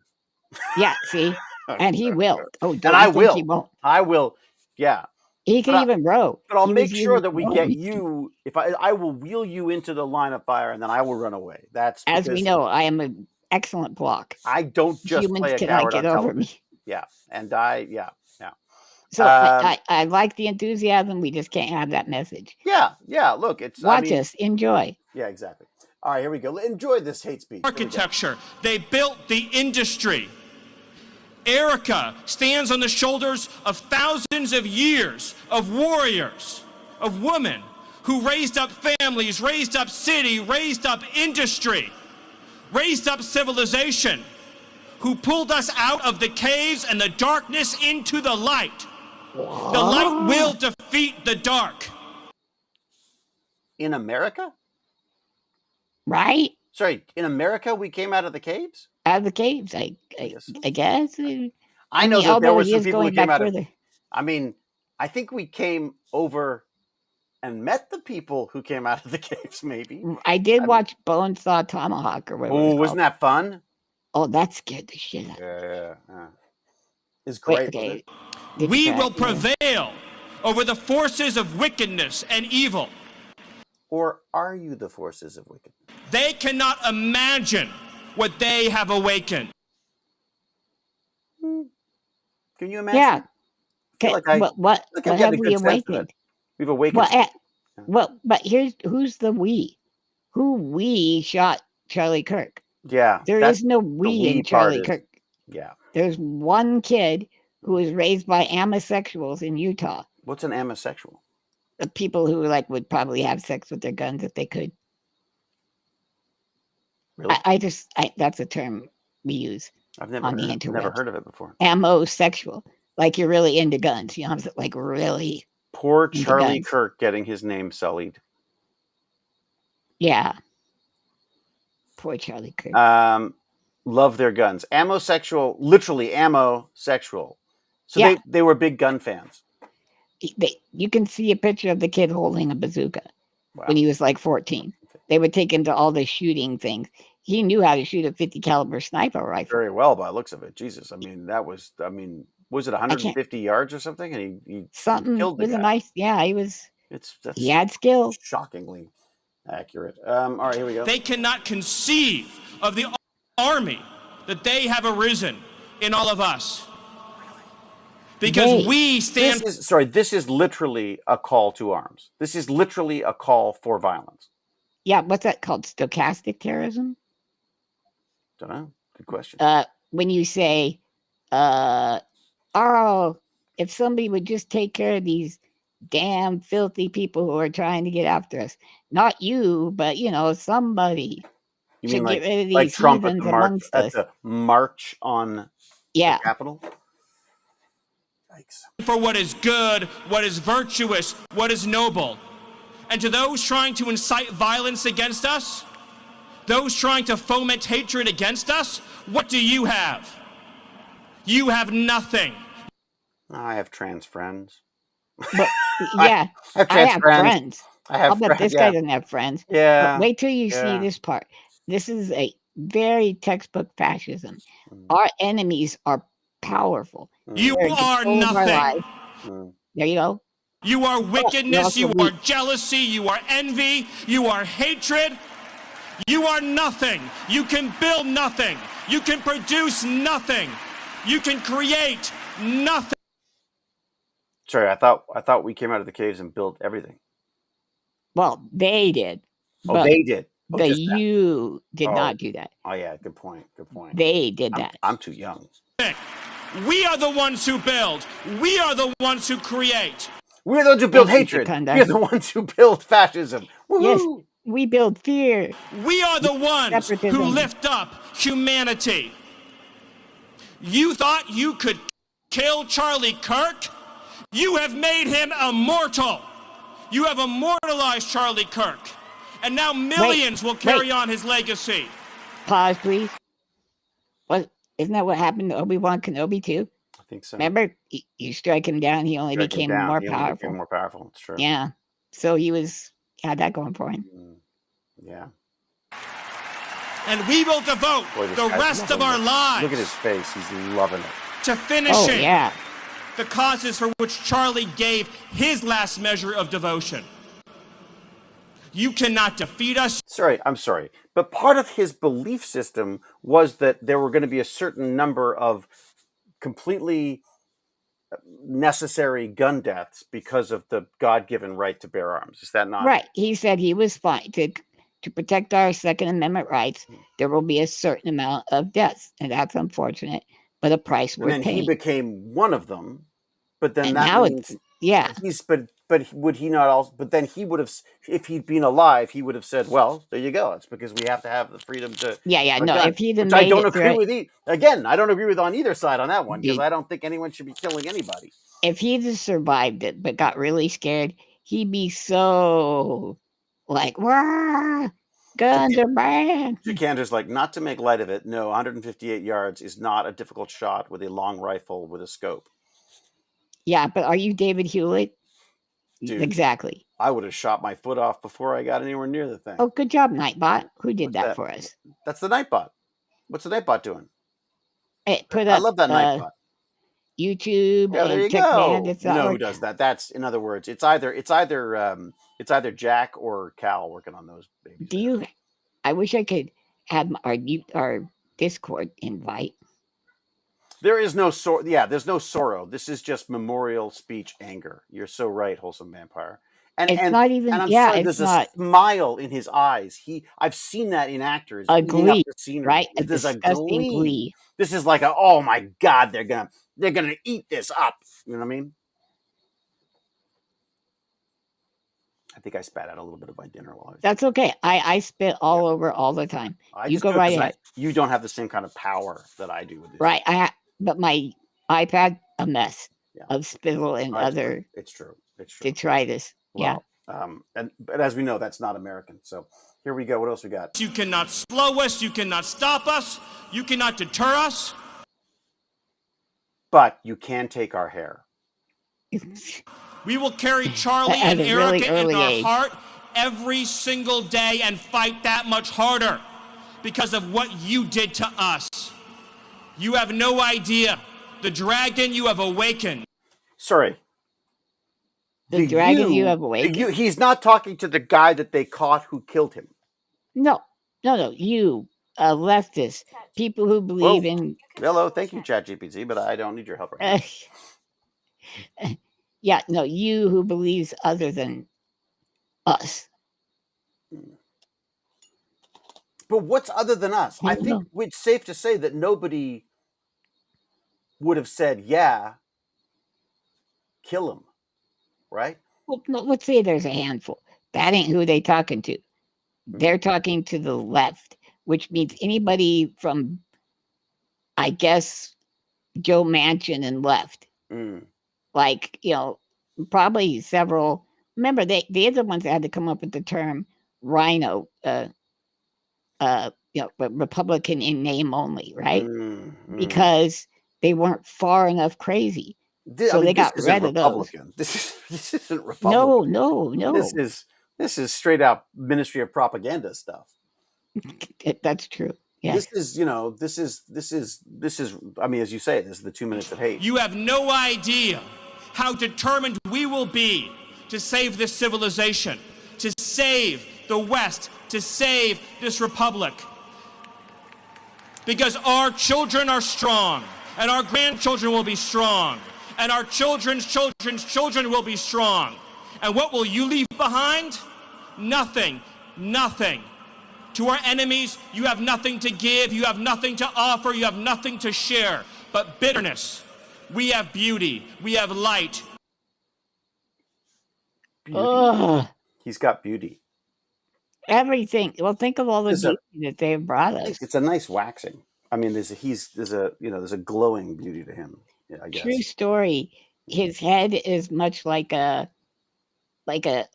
Yeah, see? And he will. Oh, don't And I you think he will. won't? I will. Yeah. He can But even row. But I'll He make was sure using that we rowing. get you. If I will wheel you into the line of fire, and then I will run away. That's As we because know, I am an excellent block. I don't just Humans play a cannot coward get on over television. me. Yeah, and yeah. So Um, I like the enthusiasm. We just can't have that message. yeah. Look, it's Watch us, enjoy. Yeah, exactly. All right, here we go. Enjoy this hate speech. Here we go. Architecture. They built the industry. Erica stands on the shoulders of thousands of years of warriors, of women who raised up families, raised up city, raised up industry, raised up civilization, who pulled us out of the caves and the darkness into the light. The light will defeat the dark. In America? Right? Sorry, in America we came out of the caves? Out of the caves, I guess. I know mean, that there although were he some is people who going came back out of further. I mean, I think we came over and met the people who came out of the caves, maybe. I did watch Bone Saw Tomahawk or whatever. Oh, wasn't that fun? Oh, that scared the shit out of me. Yeah. It's Wait, great. okay. We will prevail over the forces of wickedness and evil. Or are you the forces of wickedness? They cannot imagine what they have awakened. Can you imagine? Yeah. feel like I- what I'm getting have a we good sense of it. awakened? We've awakened. But who's the we? Who we shot Charlie Kirk? Yeah. There is no we we in part Charlie is- Kirk. Yeah. There's one kid who was raised by amosexuals in Utah. What's an amosexual? The people who would probably have sex with their guns if they could. Really? That's a term we use. I've on the never interwebs. heard of it before. Amosexual, like you're really into guns. You know, like really. Poor Into Charlie guns. Kirk getting his name sullied. Yeah. Poor Charlie Kirk. Love their guns. Amosexual, literally amosexual. So Yeah. they were big gun fans. You can see a picture of the kid holding a bazooka Wow. when he was like 14. They would take him to all the shooting things. He knew how to shoot a 50 caliber sniper rifle. Very well by the looks of it. Jesus. was it 150 yards or something? And he Something killed the was a guy. nice. Yeah, That's he had skill. shockingly accurate. All right, here we go. They cannot conceive of the army that they have arisen in all of us. Because we stand. This is literally a call to arms. This is literally a call for violence. Yeah, what's that called? Stochastic terrorism? Don't know. Good question. When you say, oh, if somebody would just take care of these damn filthy people who are trying to get after us, not you, but somebody You should mean get rid of like these Trump at heathens the march amongst us. on Yeah, the Capitol? Yikes. For what is good, what is virtuous, what is noble. And to those trying to incite violence against us, those trying to foment hatred against us, what do you have? You have nothing. I have trans friends. but yeah, I have I trans have friends. friends. I have I'll bet friends. this guy doesn't have friends. Yeah. But wait till you see yeah. this part. This is a very textbook fascism. Mm. Our enemies are powerful. You They're in are control of our nothing. lives. Mm. There you go. You are wickedness, also you are weak. jealousy, you are envy, you are hatred. You are nothing. You can build nothing. You can produce nothing. You can create nothing. Sorry, I thought we came out of the caves and built everything. Well, they did. Oh, But they did. Oh, the just that. you did Oh. not do that. Oh yeah, good point. Good point. They did that. I'm too young. We are the ones who build. We are the ones who create. We're the ones who build Thank you, hatred. Conduct. We're the ones who build fascism. Yes, Woohoo! we build fear. We are the ones who Separatism. lift up humanity. You thought you could kill Charlie Kirk? You have made him immortal. You have immortalized Charlie Kirk. And now millions will carry on his legacy. Pause, please. What? Isn't that what happened to Obi-Wan Kenobi too? I think so. Remember, you strike him down, he only Strike him became down, more he only powerful. became more powerful. It's true. Yeah. So he had that going for him. Yeah. And we will devote Boy, this the guy's rest of loving our it. lives Look at his face. He's loving it. to Oh, finishing yeah. the causes for which Charlie gave his last measure of devotion. You cannot defeat us. I'm sorry. But part of his belief system was that there were going to be a certain number of completely necessary gun deaths because of the God-given right to bear arms. Is that not Right. He said he was fine to protect our Second Amendment rights. There will be a certain amount of deaths, and that's unfortunate, but a price And worth then he paying. became one of them. But then And that now means it's but would he not also? But then he would have, if he'd been alive, he would have said, "Well, there you go. It's because we have to have the freedom to." yeah. No, gun," if he'd which have I made don't it agree through, with. Again, I don't agree with on either side on that one because Dude. I don't think anyone should be killing anybody. if he'd have survived it but got really scared, he'd be so like, "Wah, guns are bad." Chicander's like, not to make light of it. No, 158 yards is not a difficult shot with a long rifle with a scope. Yeah, but are you David Hewlett? Dude. Exactly. I would have shot my foot off before I got anywhere near the thing. Oh, good job, Nightbot. Who did that for us? That's the Nightbot. What's the Nightbot doing? It put I up love that Nightbot. YouTube Yeah, there and you Tech go. Bandits. You know who does that? That's, in other words, it's either Jack or Cal working on those babies. Do you? I wish I could have our Discord invite. There is no there's no sorrow. This is just memorial speech anger. You're so right, wholesome vampire. And It's not even. and I'm Yeah, sorry, it's there's not. a smile in his eyes. I've seen that in actors. A eating glee, up the scenery. right? A There's a disgusting glee. This is like oh my God, they're gonna eat this up. You know what I mean? I think I spat out a little bit of my dinner while I was. That's okay. I spit all over all the time. You go right ahead. You don't have the same kind of power that I do with this. Right. But my iPad, a mess of spittle and other. It's true. Detritus. Well, but as we know, that's not American. So here we go. What else we got? You cannot slow us. You cannot stop us. You cannot deter us. But you can take our hair. We will carry Charlie and Erica in our heart every single day and fight that much harder because of what you did to us. You have no idea. The dragon you have awakened. Sorry. The dragon you have awakened? He's not talking to the guy that they caught who killed him. No. You, leftists, people who believe in... Hello, thank you, ChatGPT, but I don't need your help right now. Yeah, no, you who believes other than us. But what's other than us? I think it's safe to say that nobody would have said, yeah, kill him, right? Well, no, let's say there's a handful. That ain't who they talking to. They're talking to the left, which means anybody from, I guess, Joe Manchin and left. Like, probably several. Remember, they're the ones that had to come up with the term rhino, Republican in name only, right? Because they weren't far enough crazy. So they got rid of those. This isn't Republican. No. This is straight out Ministry of Propaganda stuff. That's true. Yeah. This is, I mean, as you say, this is the 2 minutes of hate. You have no idea how determined we will be to save this civilization, to save the West, to save this republic. Because our children are strong, and our grandchildren will be strong, and our children's children's children will be strong. And what will you leave behind? Nothing. To our enemies, you have nothing to give, you have nothing to offer, you have nothing to share, but bitterness. We have beauty, we have light. Beauty. He's got beauty. Everything. Well, think of all the beauty that they've brought us. It's a nice waxing. I mean, there's a glowing beauty to him. Yeah, I guess. True story. His head is much like a, well,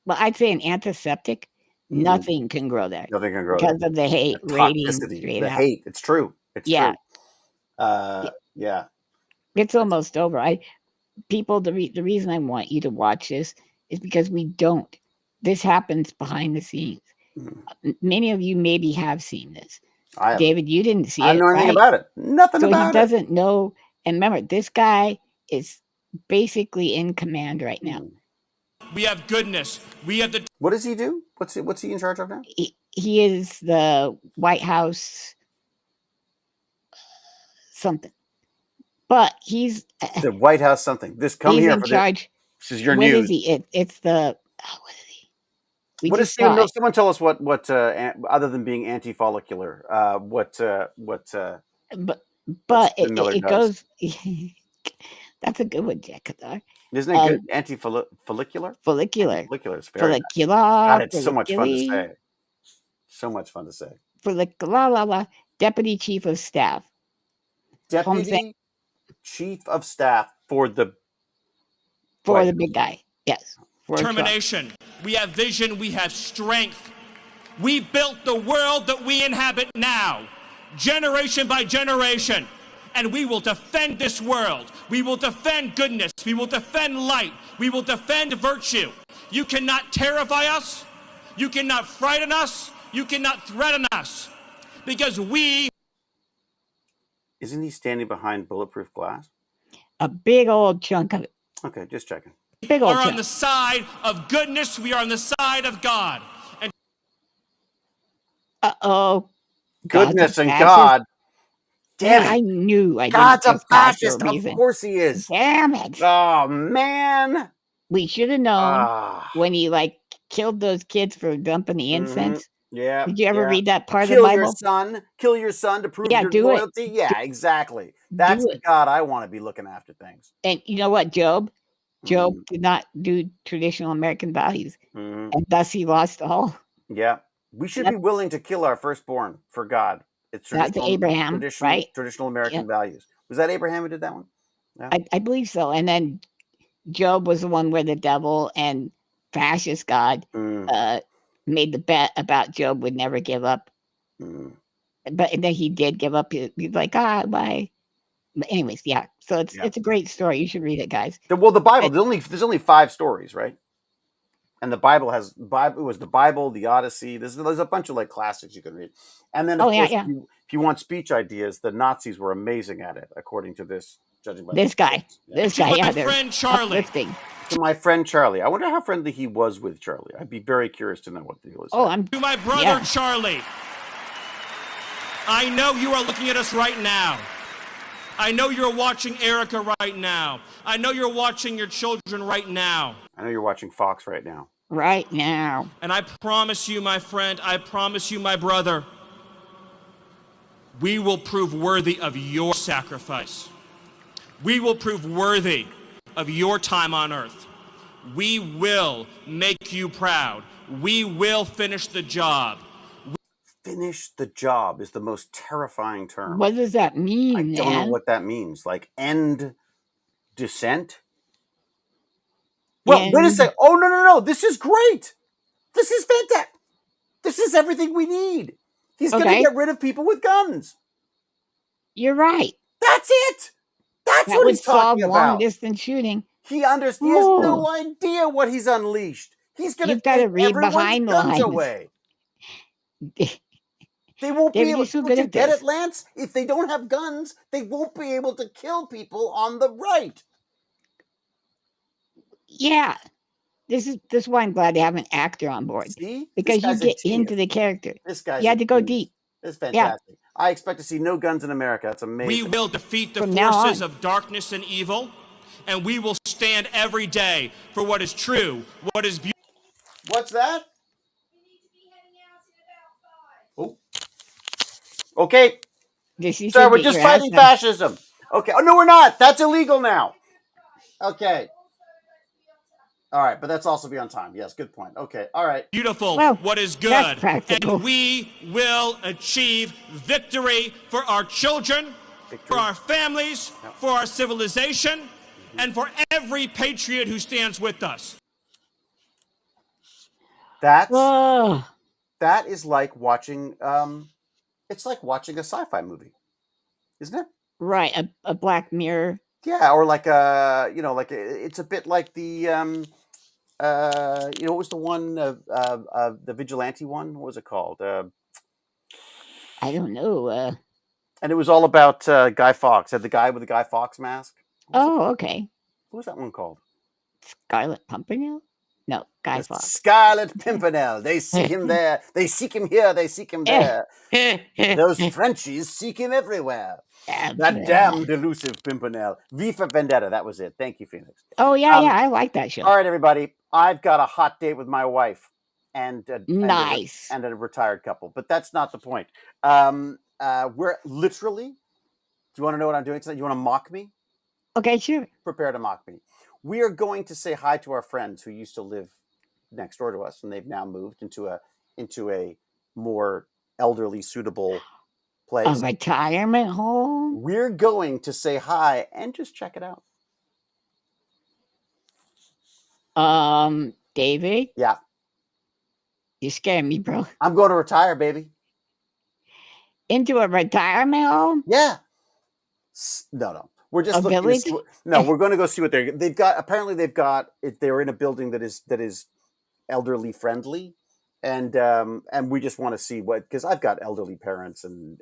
I'd say an antiseptic. Nothing can grow there. Nothing can grow because there. of the hate Toxicity, the hate. It's true. It's true. Yeah. It's almost over. People, the reason I want you to watch this is because we don't. This happens behind the scenes. Many of you maybe have seen this. I David, you didn't see I it, don't know anything right? about it. Nothing So he about it. doesn't know. And remember, this guy is basically in command right now. We have goodness. We have the. What does he do? What's he in charge of now? He is the White House something, but he's The White House something. Come he's here in for charge. this is your What news. is he? It's the what is he? We What is just saw no? it. Someone tell us what other than being anti-follicular, what But Tim Miller it does. goes. That's a good one, Jack. Isn't it good? Anti-follicular? Follicular. Follicular is very nice. Follicular. God, it's so much fun to folliculi, say. So much fun to say. Follicular. Deputy Chief of Staff. Deputy Chief of Staff for the For the big guy. Yes. For Determination. We have vision. We have strength. We built the world that we inhabit now, generation by generation. And we will defend this world. We will defend goodness. We will defend light. We will defend virtue. You cannot terrify us. You cannot frighten us. You cannot threaten us. Because we... Isn't he standing behind bulletproof glass? A big old chunk of it. Okay, just checking. Big old are chunk. on the side of goodness. We are on the side of God. And Uh-oh. Goodness and fascist. God. Damn it. I knew I God's didn't a fascist. Of course he is. Damn it. Oh, man. We should have known when he killed those kids for dumping the incense. Yeah. Did you ever read that part Kill of the Bible? Kill your son to prove your do loyalty. it. Yeah, exactly. That's the God I want to be looking after things. And you know what, Job did not do traditional American values, and thus he lost all. Yeah, we should be willing to kill our firstborn for God. It's traditional, Abraham, right? Traditional American values. Was that Abraham who did that one? Yeah. I believe so. And then Job was the one where the devil and fascist God made the bet about Job would never give up. But then he did give up. He's like, bye. But anyways, yeah. So it's a great story. You should read it, guys. Well, the Bible, there's only 5 stories, right? And the Bible it was the Bible, the Odyssey. There's a bunch of classics you can read. And then, of course, if you want speech ideas, the Nazis were amazing at it, according to this, judging by this guy. Yeah. This guy, my friend Charlie. Uplifting. To my friend Charlie. I wonder how friendly he was with Charlie. I'd be very curious to know what the deal is. To my brother Charlie. I know you are looking at us right now. I know you're watching Erica right now. I know you're watching your children right now. I know you're watching Fox right now. Right now. And I promise you, my friend, I promise you, my brother, we will prove worthy of your sacrifice. We will prove worthy of your time on earth. We will make you proud. We will finish the job. Finish the job is the most terrifying term. What does that mean, I don't know what that means. End dissent? Well, wait a second. Oh, no. This is great. This is fantastic. This is everything we need. He's going to get rid of people with guns. You're right. That's it. That's what he's talking about. Long-distance shooting. He has no idea what he's unleashed. He's going to take everyone's guns away. They won't be able to get it, Lance. If they don't have guns, they won't be able to kill people on the right. Yeah. This is why I'm glad they have an actor on board. See? Because you get into the character. This guy. You had to go deep. It's fantastic. Yeah. I expect to see no guns in America. That's amazing. We will defeat the forces of darkness and evil, and we will stand every day for what is true, what is beautiful. What's that? Oh. Okay. Sorry, we're just fighting fascism. Okay. Oh, no, we're not. That's illegal now. Okay. All right, but that's also be on time. Yes, good point. Okay, all right. Beautiful, what is good. And we will achieve victory for our children, for our families, for our civilization, and for every patriot who stands with us. That is like watching, it's like watching a sci-fi movie, isn't it? Right, a Black Mirror. Yeah, or it's a bit like the what was the one? The vigilante one. What was it called? I don't know. And it was all about Guy Fawkes. Had the guy with the Guy Fawkes mask. Okay. What was that one called? Scarlet Pimpernel? No, Guy The Fawkes. Scarlet Pimpernel. They seek him there. They seek him here. They seek him there. Those Frenchies seek him everywhere. That damned elusive Pimpernel. V for Vendetta. That was it. Thank you, Phoenix. Oh, yeah, I like that show. All right, everybody. I've got a hot date with my wife and Nice. and a retired couple, but that's not the point. We're literally. Do you want to know what I'm doing tonight? You want to mock me? Okay, sure. Prepare to mock me. We are going to say hi to our friends who used to live next door to us, and they've now moved into a more elderly suitable place. A retirement home? We're going to say hi and just check it out. David? Yeah. You scared me, bro. I'm going to retire, baby. Into a retirement home? Yeah. No. We're just looking to see we're going to go see what they've got. Apparently they're in a building that is elderly friendly. And we just want to see because I've got elderly parents and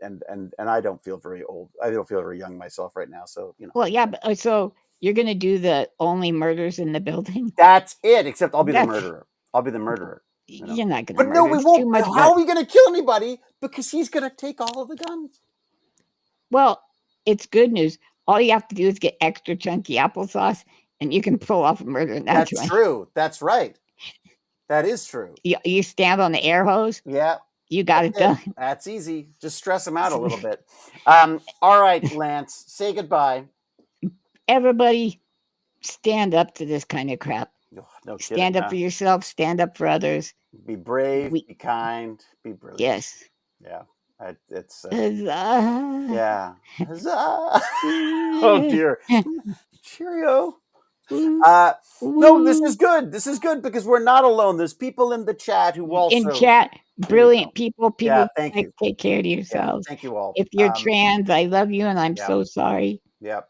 I don't feel very old. I don't feel very young myself right now. So, Well, yeah, but so you're going to do the only murders in the building? That's it. Except I'll be the murderer. I'll be the murderer. You're not going to. But no, we won't. How are we going to kill anybody? Because he's going to take all of the guns. Well, it's good news. All you have to do is get extra chunky applesauce, and you can pull off a murder in that. That's true. That's right. That is true. You stand on the air hose. Yeah. You got it done. That's easy. Just stress them out a little bit. All right, Lance, say goodbye. Everybody stand up to this kind of crap. No kidding, stand up for yourself. Stand up for others. Be brave. Be kind. Be brilliant. Yes. Yeah. It's Huzzah. Yeah. Huzzah. Oh dear. Cheerio. No, this is good. This is good because we're not alone. There's people in the chat who also in chat. Brilliant people. Yeah, thank you. Take care of yourselves. Yeah, thank you all. If you're trans, I love you, and I'm so sorry. Yep.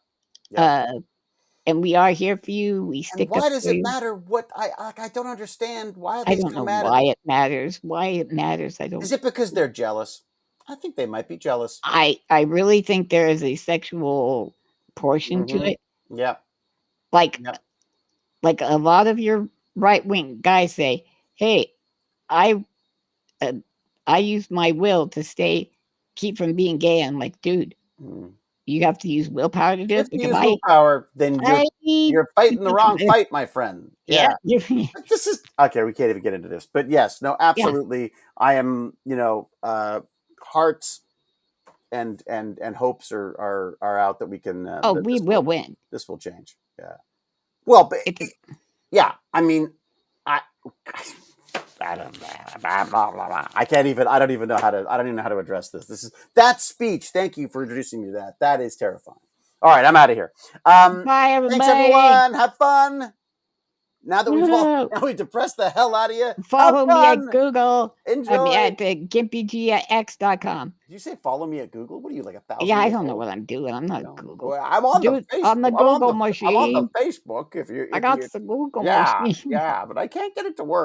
And we are here for you. We stick up for you. Why does it matter what I don't understand why I don't know why it matters. Why it matters, I don't. Is it because they're jealous? I think they might be jealous. I really think there is a sexual portion to it. Yeah. Like a lot of your right-wing guys say, "Hey, I use my will to keep from being gay." I'm like, dude, you have to use willpower to do it. If you use willpower, then you're fighting the wrong fight, my friend. Yeah. This is okay. We can't even get into this, but yes, no, absolutely. Yeah. I am, hearts and hopes are out that we can. We will win. This will change. Yeah. Well, but yeah, I mean, I don't know. I don't even know how to address this. That speech. Thank you for introducing me to that. That is terrifying. All right, I'm out of here. Bye, everybody. Thanks, everyone. Have fun. Now that we've depressed the hell out of you. Follow me at Google. Enjoy. At gimpyg@x.com. Did you say follow me at Google? What are you, like 1,000? Yeah, I don't know what I'm doing. I'm not Google. Well, I'm on the Facebook. On the Google machine. I'm on the Facebook. I got the Google machine. Yeah, but I can't get it to work.